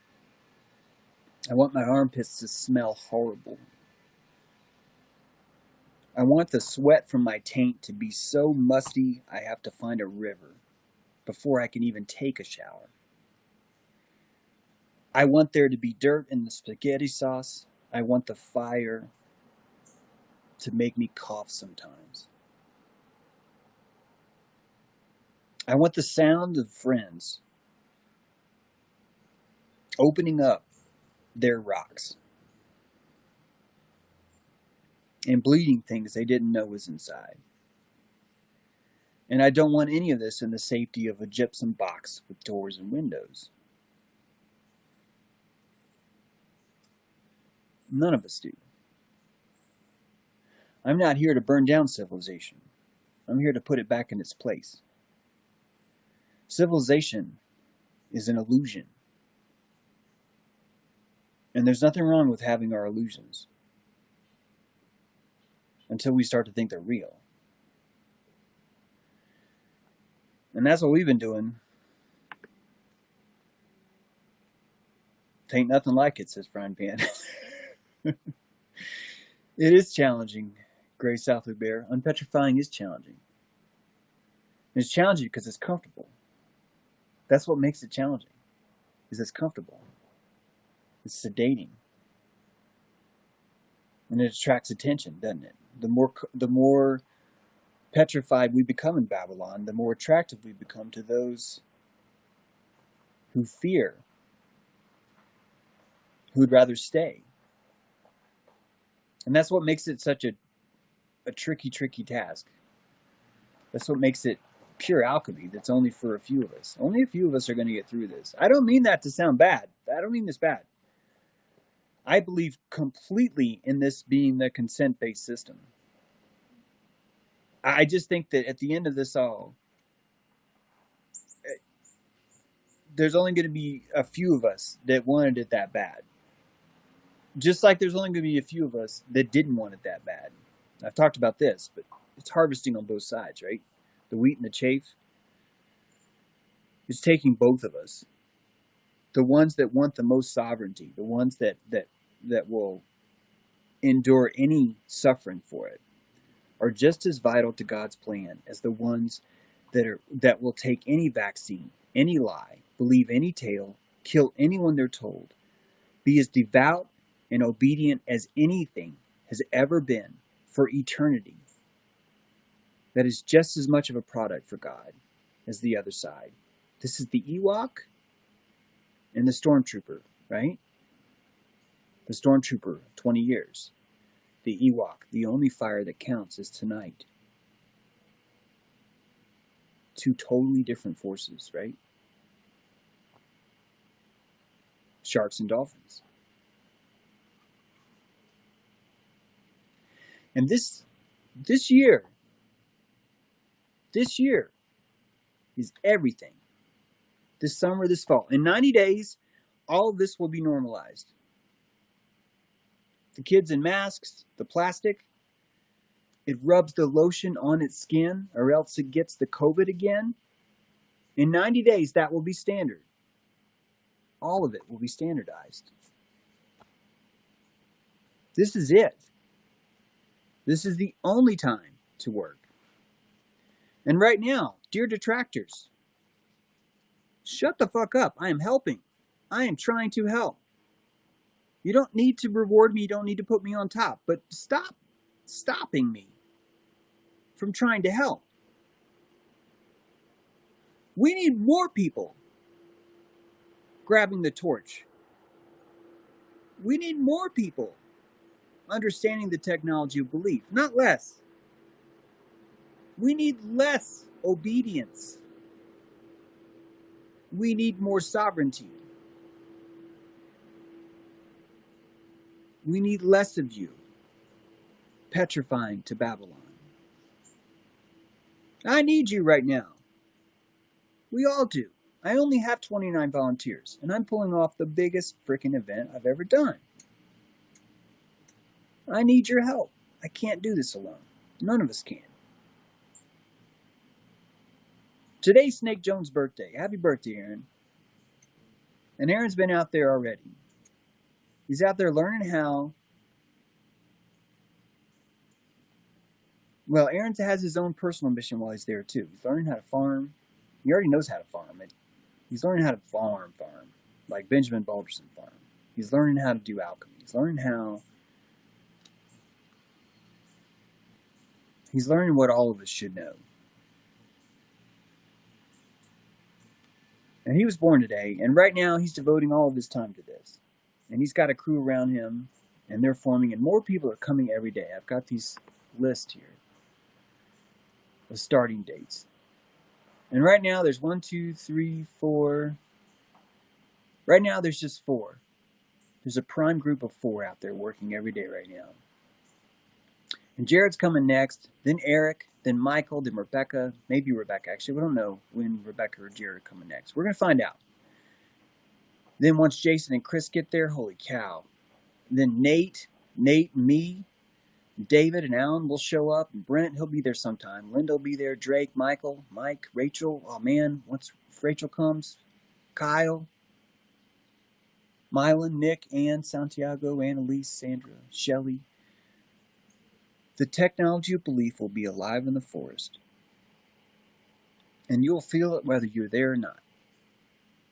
I want my armpits to smell horrible. I want the sweat from my taint to be so musty I have to find a river before I can even take a shower. I want there to be dirt in the spaghetti sauce. I want the fire to make me cough sometimes. I want the sound of friends opening up their rocks and bleeding things they didn't know was inside. And I don't want any of this in the safety of a gypsum box with doors and windows. None of us do. I'm not here to burn down civilization. I'm here to put it back in its place. Civilization is an illusion. And there's nothing wrong with having our illusions until we start to think they're real. And that's what we've been doing. Ain't nothing like it, says Frying Pan. It is challenging, Gray Southwood Bear. Unpetrifying is challenging. It's challenging because it's comfortable. That's what makes it challenging, is it's comfortable. It's sedating. And it attracts attention, doesn't it? The more petrified we become in Babylon, the more attractive we become to those who fear, who would rather stay. And that's what makes it such a tricky task. That's what makes it pure alchemy that's only for a few of us. Only a few of us are going to get through this. I don't mean that to sound bad. I don't mean this bad. I believe completely in this being the consent-based system. I just think that at the end of this all, there's only going to be a few of us that wanted it that bad. Just like there's only going to be a few of us that didn't want it that bad. I've talked about this, but it's harvesting on both sides, right? The wheat and the chaff. It's taking both of us. The ones that want the most sovereignty, the ones that will endure any suffering for it, are just as vital to God's plan as the ones that will take any vaccine, any lie, believe any tale, kill anyone they're told, be as devout and obedient as anything has ever been for eternity. That is just as much of a product for God as the other side. This is the Ewok and the Stormtrooper, right? The Stormtrooper, 20 years. The Ewok, the only fire that counts is tonight. Two totally different forces, right? Sharks and dolphins. And this year is everything. This summer, this fall. In 90 days, all of this will be normalized. The kids in masks, the plastic, it rubs the lotion on its skin or else it gets the COVID again. In 90 days, that will be standard. All of it will be standardized. This is it. This is the only time to work. And right now, dear detractors, shut the fuck up. I am helping. I am trying to help. You don't need to reward me. You don't need to put me on top. But stop stopping me from trying to help. We need more people grabbing the torch. We need more people understanding the technology of belief, not less. We need less obedience. We need more sovereignty. We need less of you petrifying to Babylon. I need you right now. We all do. I only have 29 volunteers, and I'm pulling off the biggest frickin' event I've ever done. I need your help. I can't do this alone. None of us can. Today's Snake Jones' birthday. Happy birthday, Aaron. And Aaron's been out there already. He's out there learning how. Well, Aaron has his own personal mission while he's there, too. He's learning how to farm. He already knows how to farm. He's learning how to farm, like Benjamin Balderson farm. He's learning how to do alchemy. He's learning what all of us should know. And he was born today, and right now he's devoting all of his time to this. And he's got a crew around him, and they're forming, and more people are coming every day. I've got these lists here of starting dates. And right now there's 1, 2, 3, 4. Right now there's just 4. There's a prime group of 4 out there working every day right now. And Jared's coming next, then Eric, then Michael, then Rebecca. Maybe Rebecca, actually. We don't know when Rebecca or Jared are coming next. We're going to find out. Then once Jason and Chris get there, holy cow. Then Nate, me, David and Alan will show up. And Brent, he'll be there sometime. Linda will be there. Drake, Michael, Mike, Rachel. Oh, man, once Rachel comes, Kyle, Mylan, Nick, Ann, Santiago, Annalise, Sandra, Shelley. The technology of belief will be alive in the forest. And you'll feel it whether you're there or not.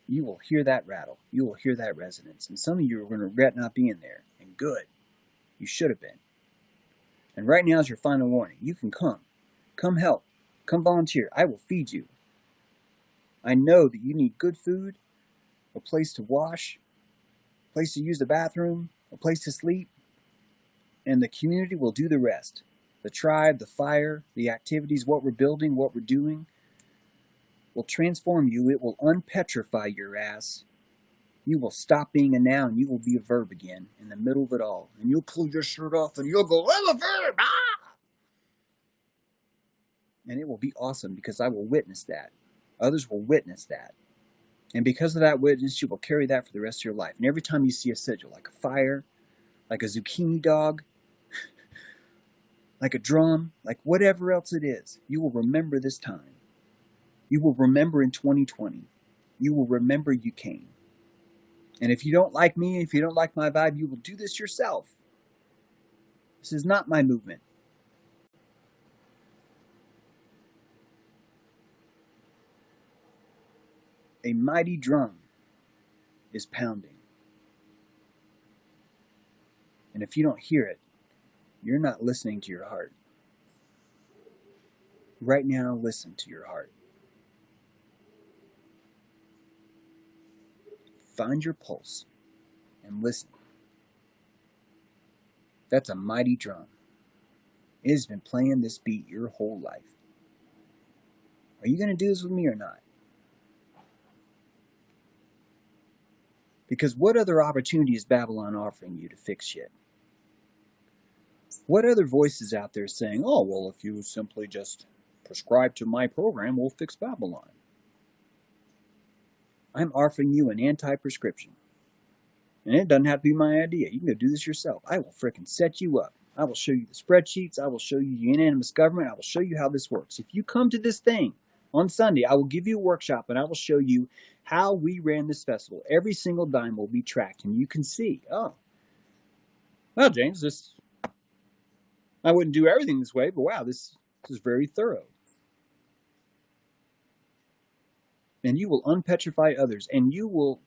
You will hear that rattle. You will hear that resonance. And some of you are going to regret not being there. And good. You should have been. And right now is your final warning. You can come. Come help. Come volunteer. I will feed you. I know that you need good food, a place to wash, a place to use the bathroom, a place to sleep. And the community will do the rest. The tribe, the fire, the activities, what we're building, what we're doing will transform you. It will unpetrify your ass. You will stop being a noun. You will be a verb again in the middle of it all. And you'll pull your shirt off and you'll go, I'm a verb! Ah! And it will be awesome because I will witness that. Others will witness that. And because of that witness, you will carry that for the rest of your life. And every time you see a sigil, like a fire, like a zucchini dog, like a drum, like whatever else it is, you will remember this time. You will remember in 2020. You will remember you came. And if you don't like me, if you don't like my vibe, you will do this yourself. This is not my movement. A mighty drum is pounding. And if you don't hear it, you're not listening to your heart. Right now, listen to your heart. Find your pulse and listen. That's a mighty drum. It has been playing this beat your whole life. Are you going to do this with me or not? Because what other opportunity is Babylon offering you to fix shit? What other voices out there saying, oh, well, if you simply just prescribe to my program, we'll fix Babylon? I'm offering you an anti-prescription. And it doesn't have to be my idea. You can go do this yourself. I will frickin' set you up. I will show you the spreadsheets. I will show you unanimous government. I will show you how this works. If you come to this thing on Sunday, I will give you a workshop and I will show you how we ran this festival. Every single dime will be tracked and you can see, oh, well, James, I wouldn't do everything this way, but wow, this is very thorough. And you will unpetrify others, and you will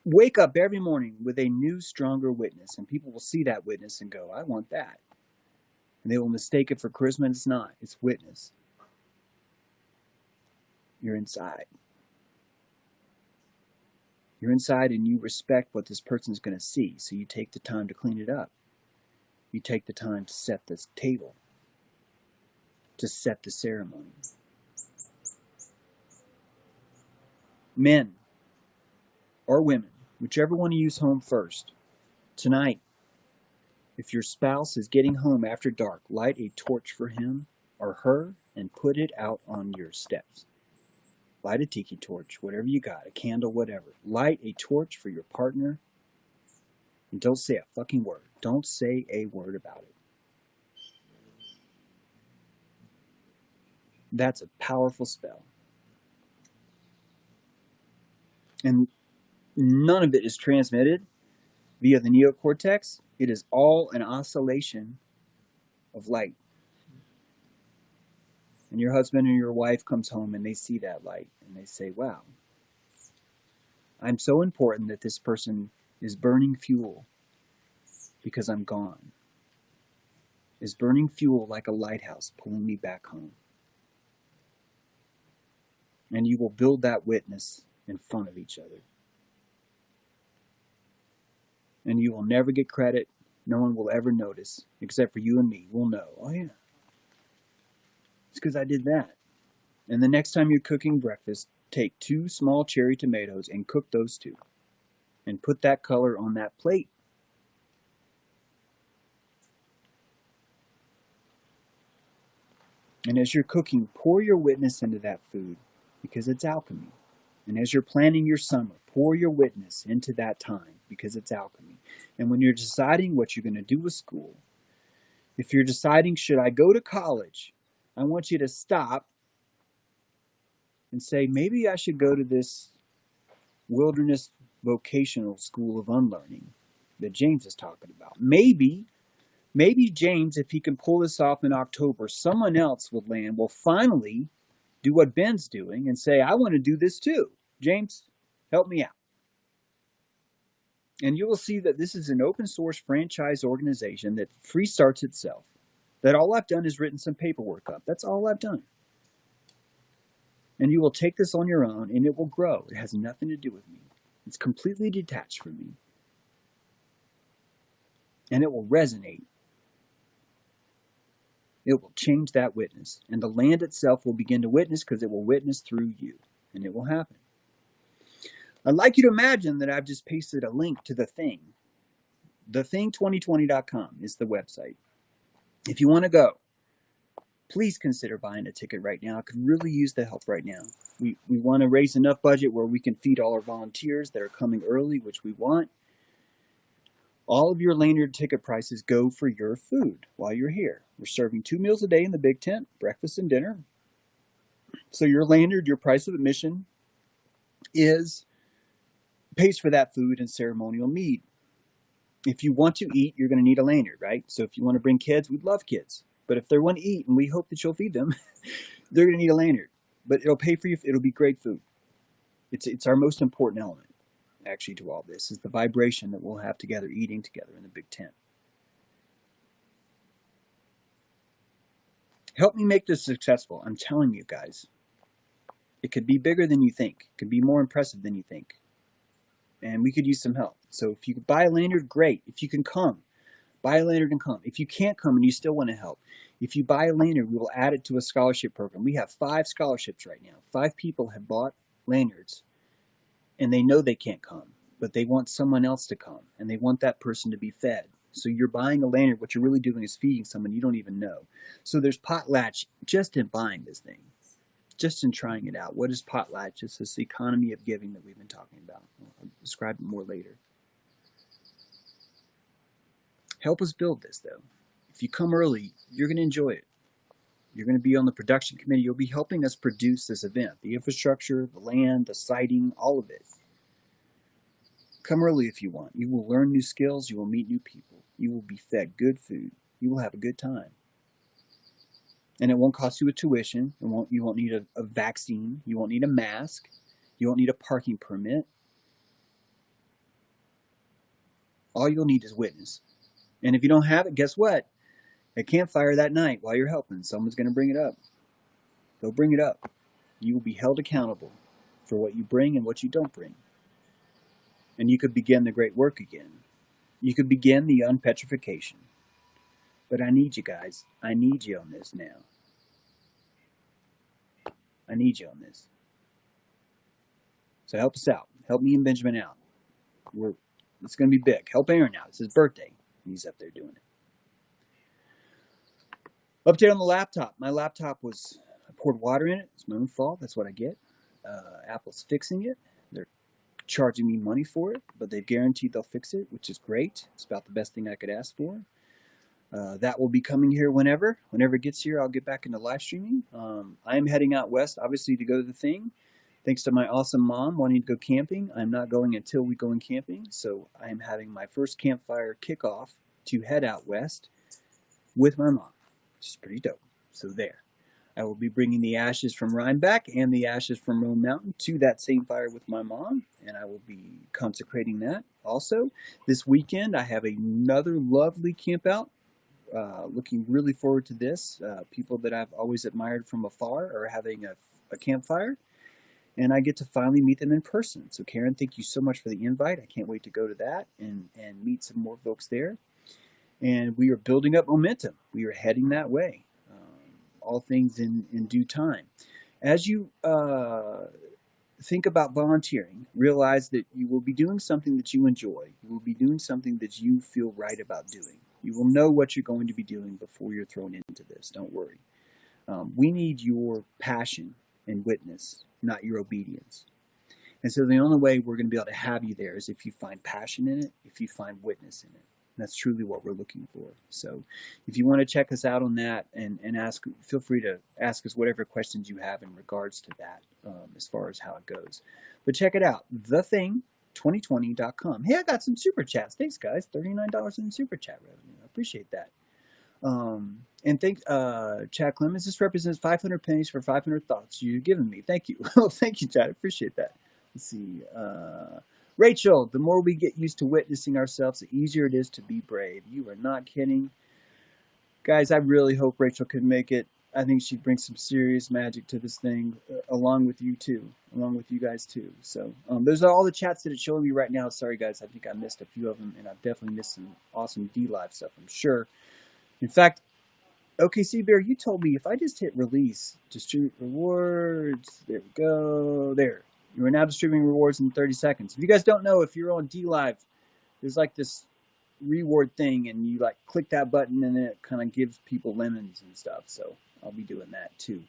wake up every morning with a new, stronger witness, and people will see that witness and go, I want that. And they will mistake it for charisma, and it's not. It's witness. You're inside. You're inside, and you respect what this person's going to see, so you take the time to clean it up. You take the time to set this table, to set the ceremony. Men or women, whichever one of you's home first, tonight, if your spouse is getting home after dark, light a torch for him or her and put it out on your steps. Light a tiki torch, whatever you got, a candle, whatever. Light a torch for your partner and don't say a fucking word. Don't say a word about it. That's a powerful spell. And none of it is transmitted via the neocortex. It is all an oscillation of light. And your husband or your wife comes home and they see that light and they say, wow, I'm so important that this person is burning fuel because I'm gone. Is burning fuel like a lighthouse pulling me back home. And you will build that witness in front of each other. And you will never get credit. No one will ever notice, except for you and me. We'll know. Oh, yeah. It's because I did that. And the next time you're cooking breakfast, take 2 small cherry tomatoes and cook those 2. And put that color on that plate. And as you're cooking, pour your witness into that food because it's alchemy. And as you're planning your summer, pour your witness into that time because it's alchemy. And when you're deciding what you're going to do with school, if you're deciding, should I go to college? I want you to stop and say, maybe I should go to this wilderness vocational school of unlearning that James is talking about. Maybe James, if he can pull this off in October, someone else will finally do what Ben's doing and say, I want to do this too. James, help me out. And you will see that this is an open source franchise organization that free starts itself. That all I've done is written some paperwork up. That's all I've done. And you will take this on your own and it will grow. It has nothing to do with me. It's completely detached from me. And it will resonate. It will change that witness. And the land itself will begin to witness because it will witness through you. And it will happen. I'd like you to imagine that I've just pasted a link to The Thing. Thething2020.com is the website. If you want to go, please consider buying a ticket right now. I could really use the help right now. We want to raise enough budget where we can feed all our volunteers that are coming early, which we want. All of your lanyard ticket prices go for your food while you're here. We're serving 2 meals a day in the big tent, breakfast and dinner. So your lanyard, your price of admission, pays for that food and ceremonial mead. If you want to eat, you're going to need a lanyard, right? So if you want to bring kids, we'd love kids. But if they want to eat, and we hope that you'll feed them, they're going to need a lanyard. But it'll pay for you. It'll be great food. It's our most important element, actually, to all this, is the vibration that we'll have together, eating together in the big tent. Help me make this successful. I'm telling you guys. It could be bigger than you think. It could be more impressive than you think. And we could use some help. So if you could buy a lanyard, great. If you can come, buy a lanyard and come. If you can't come and you still want to help, if you buy a lanyard, we will add it to a scholarship program. We have 5 scholarships right now. 5 people have bought lanyards, and they know they can't come, but they want someone else to come, and they want that person to be fed. So you're buying a lanyard. What you're really doing is feeding someone you don't even know. So there's potlatch just in buying this thing, just in trying it out. What is potlatch? It's this economy of giving that we've been talking about. I'll describe it more later. Help us build this, though. If you come early, you're going to enjoy it. You're going to be on the production committee. You'll be helping us produce this event. The infrastructure, the land, the siting, all of it. Come early if you want. You will learn new skills. You will meet new people. You will be fed good food. You will have a good time. And it won't cost you a tuition. You won't need a vaccine. You won't need a mask. You won't need a parking permit. All you'll need is witness. And if you don't have it, guess what? At campfire that night while you're helping, someone's going to bring it up. They'll bring it up. You will be held accountable for what you bring and what you don't bring. And you could begin the great work again. You could begin the unpetrification. But I need you guys. I need you on this now. I need you on this. So help us out. Help me and Benjamin out. It's going to be big. Help Aaron out. It's his birthday. He's up there doing it. Update on the laptop. My laptop I poured water in it. It's my own fault. That's what I get. Apple's fixing it. They're charging me money for it, but they've guaranteed they'll fix it, which is great. It's about the best thing I could ask for. That will be coming here whenever it gets here. I'll get back into live streaming. I am heading out west, obviously, to go to the thing. Thanks to my awesome mom wanting to go camping. I'm not going until we go in camping, so I am having my first campfire kickoff to head out west with my mom, which is pretty dope. So there. I will be bringing the ashes from Rhinebeck and the ashes from Rome Mountain to that same fire with my mom, and I will be consecrating that. Also, this weekend I have another lovely camp out. Looking really forward to this. People that I've always admired from afar are having a campfire, and I get to finally meet them in person. So Karen, thank you so much for the invite. I can't wait to go to that and meet some more folks there. And we are building up momentum. We are heading that way. All things in due time. As you think about volunteering, realize that you will be doing something that you enjoy. You will be doing something that you feel right about doing. You will know what you're going to be doing before you're thrown into this. Don't worry. We need your passion and witness, not your obedience. And so the only way we're going to be able to have you there is if you find passion in it, if you find witness in it. That's truly what we're looking for. So if you want to check us out on that and ask, feel free to ask us whatever questions you have in regards to that as far as how it goes. But check it out, thething2020.com. Hey, I got some super chats. Thanks, guys. $39 in super chat revenue. I appreciate that. And thank Chad Clemens. This represents 500 pennies for 500 thoughts you've given me. Thank you. Well, thank you, Chad. I appreciate that. Let's see. Rachel, the more we get used to witnessing ourselves, the easier it is to be brave. You are not kidding. Guys, I really hope Rachel can make it. I think she brings some serious magic to this thing, along with you too, along with you guys too. So those are all the chats that it's showing me right now. Sorry, guys, I think I missed a few of them, and I've definitely missed some awesome D-Live stuff, I'm sure. In fact, OKC Bear, you told me if I just hit release, distribute rewards, there we go, there. You are now distributing rewards in 30 seconds. If you guys don't know, if you're on D-Live, there's like this reward thing, and you like click that button, and it kind of gives people lemons and stuff. So I'll be doing that too.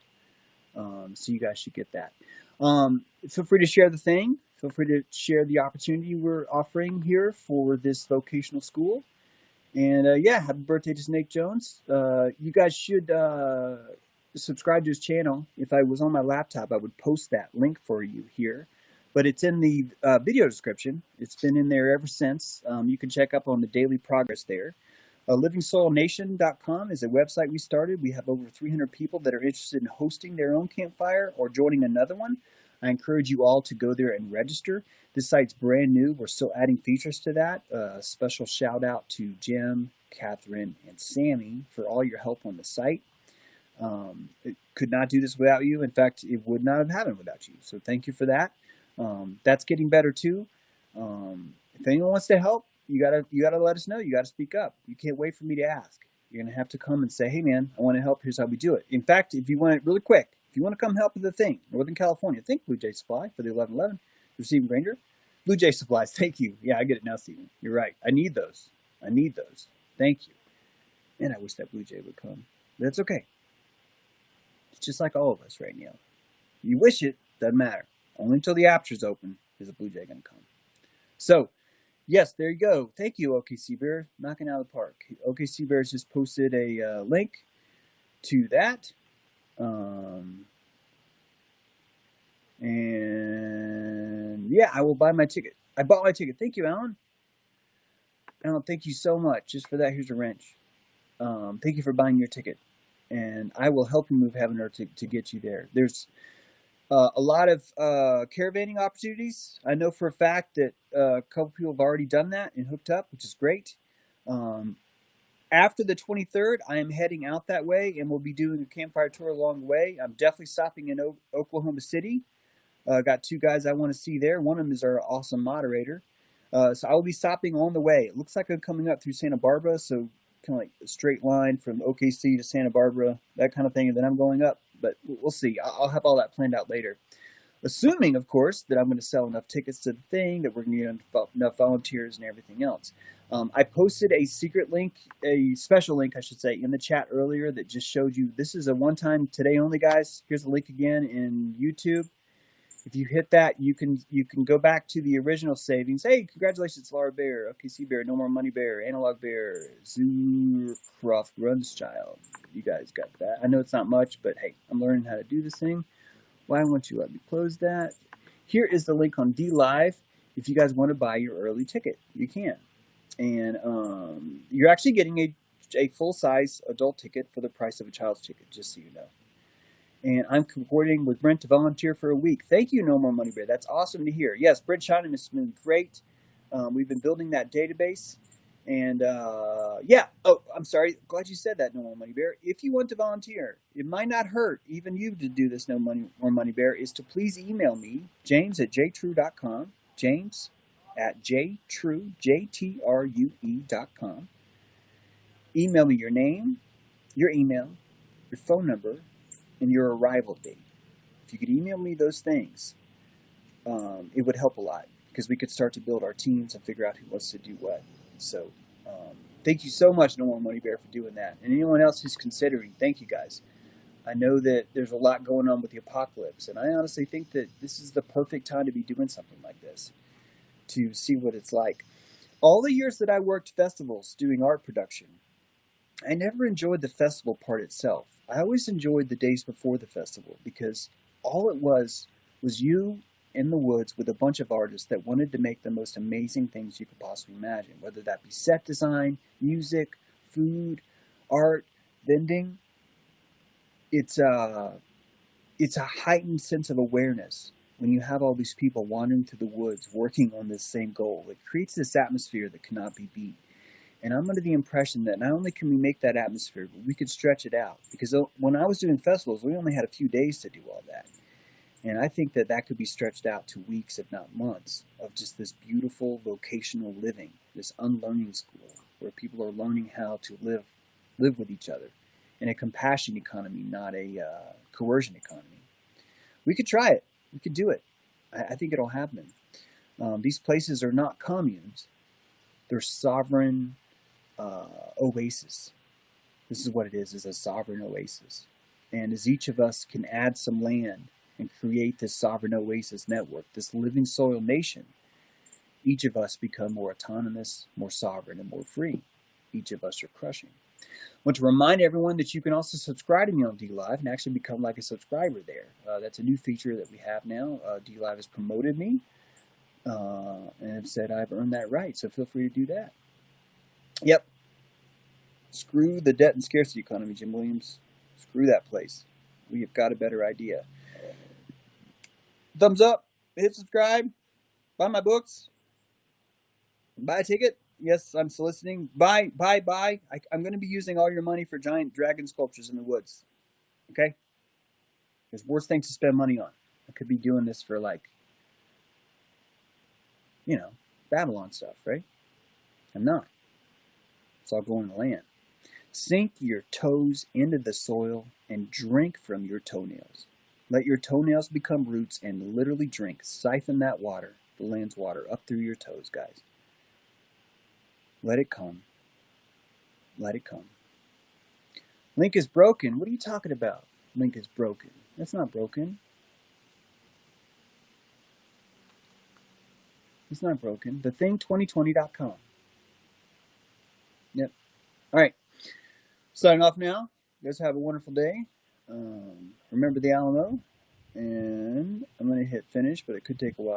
So you guys should get that. Feel free to share the thing. Feel free to share the opportunity we're offering here for this vocational school. And yeah, happy birthday to Snake Jones. You guys should subscribe to his channel. If I was on my laptop, I would post that link for you here, but it's in the video description. It's been in there ever since. You can check up on the daily progress there. livingsoilnation.com is a website we started. We have over 300 people that are interested in hosting their own campfire or joining another one. I encourage you all to go there and register. This site's brand new. We're still adding features to that. Special shout out to Jim, Catherine, and Sammy for all your help on the site. It could not do this without you. In fact, it would not have happened without you. So thank you for that. That's getting better too. If anyone wants to help, you gotta let us know. You gotta speak up. You can't wait for me to ask. You're gonna have to come and say, hey man, I want to help. Here's how we do it. In fact, if you want it really quick, if you want to come help with the thing, Northern California, think Blue Jay Supply for the 1111, receiving Ranger. Blue Jay Supplies, thank you. Yeah, I get it now, Stephen. You're right. I need those. Thank you. And I wish that Blue Jay would come. But that's okay. It's just like all of us right now. You wish it, doesn't matter. Only until the aperture's open is a Blue Jay going to come. So, yes, there you go. Thank you, OKC Bear. Knocking out of the park. OKC Bears just posted a link to that. And yeah, I will buy my ticket. I bought my ticket. Thank you, Alan. Alan, thank you so much. Just for that, here's a wrench. Thank you for buying your ticket. And I will help you move heaven or to get you there. There's a lot of caravanning opportunities. I know for a fact that a couple people have already done that and hooked up, which is great. After the 23rd, I am heading out that way, and we'll be doing a campfire tour along the way. I'm definitely stopping in Oklahoma City. Got two guys I want to see there. One of them is our awesome moderator. So I will be stopping on the way. It looks like I'm coming up through Santa Barbara, so kind of like a straight line from OKC to Santa Barbara, that kind of thing, and then I'm going up. But we'll see. I'll have all that planned out later. Assuming, of course, that I'm going to sell enough tickets to the thing, that we're going to get enough volunteers and everything else. I posted a secret link, a special link, I should say, in the chat earlier that just showed you this is a one-time today only, guys. Here's the link again in YouTube. If you hit that, you can go back to the original savings. Hey, congratulations, Laura Bear, OKC Bear, No More Money Bear, Analog Bear, Zoocroft Runchild. You guys got that. I know it's not much, but hey, I'm learning how to do this thing. Why won't you let me close that? Here is the link on DLive. If you guys want to buy your early ticket, you can. And you're actually getting a full-size adult ticket for the price of a child's ticket, just so you know. And I'm coordinating with Brent to volunteer for a week. Thank you, No More Money Bear. That's awesome to hear. Yes, Brent Shineham has been great. We've been building that database. And yeah, oh, I'm sorry. Glad you said that, No More Money Bear. If you want to volunteer, it might not hurt even you to do this, No More Money Bear, is to please email me, james@jtrue.com, james@jtrue.com. Email me your name, your email, your phone number, and your arrival date. If you could email me those things, it would help a lot because we could start to build our teams and figure out who wants to do what. So thank you so much, No More Money Bear, for doing that. And anyone else who's considering, thank you guys. I know that there's a lot going on with the apocalypse, and I honestly think that this is the perfect time to be doing something like this, to see what it's like. All the years that I worked festivals doing art production, I never enjoyed the festival part itself. I always enjoyed the days before the festival because all it was you in the woods with a bunch of artists that wanted to make the most amazing things you could possibly imagine, whether that be set design, music, food, art, vending. It's a heightened sense of awareness when you have all these people wandering through the woods working on this same goal. It creates this atmosphere that cannot be beat. And I'm under the impression that not only can we make that atmosphere, but we could stretch it out. Because when I was doing festivals, we only had a few days to do all that. And I think that that could be stretched out to weeks, if not months, of just this beautiful vocational living, this unlearning school, where people are learning how to live with each other in a compassion economy, not a coercion economy. We could try it. We could do it. I think it'll happen. These places are not communes. They're sovereign oasis. This is what it is a sovereign oasis. And as each of us can add some land and create this sovereign oasis network, this living soil nation, each of us become more autonomous, more sovereign, and more free. Each of us are crushing. I want to remind everyone that you can also subscribe to me on DLive and actually become like a subscriber there. That's a new feature that we have now. DLive has promoted me and have said I've earned that right, so feel free to do that. Yep. Screw the debt and scarcity economy, Jim Williams. Screw that place. We have got a better idea. Thumbs up, hit subscribe, buy my books, buy a ticket. Yes, I'm soliciting. Buy. I'm going to be using all your money for giant dragon sculptures in the woods. Okay? There's worse things to spend money on. I could be doing this for, like, you know, Babylon stuff, right? I'm not. It's all going to land. Sink your toes into the soil and drink from your toenails. Let your toenails become roots and literally drink. Siphon that water, the land's water, up through your toes, guys. Let it come. Let it come. Link is broken. What are you talking about? Link is broken. That's not broken. It's not broken. Thething2020.com. Yep. All right. Signing off now. You guys have a wonderful day. Remember the Alamo. And I'm going to hit finish, but it could take a while.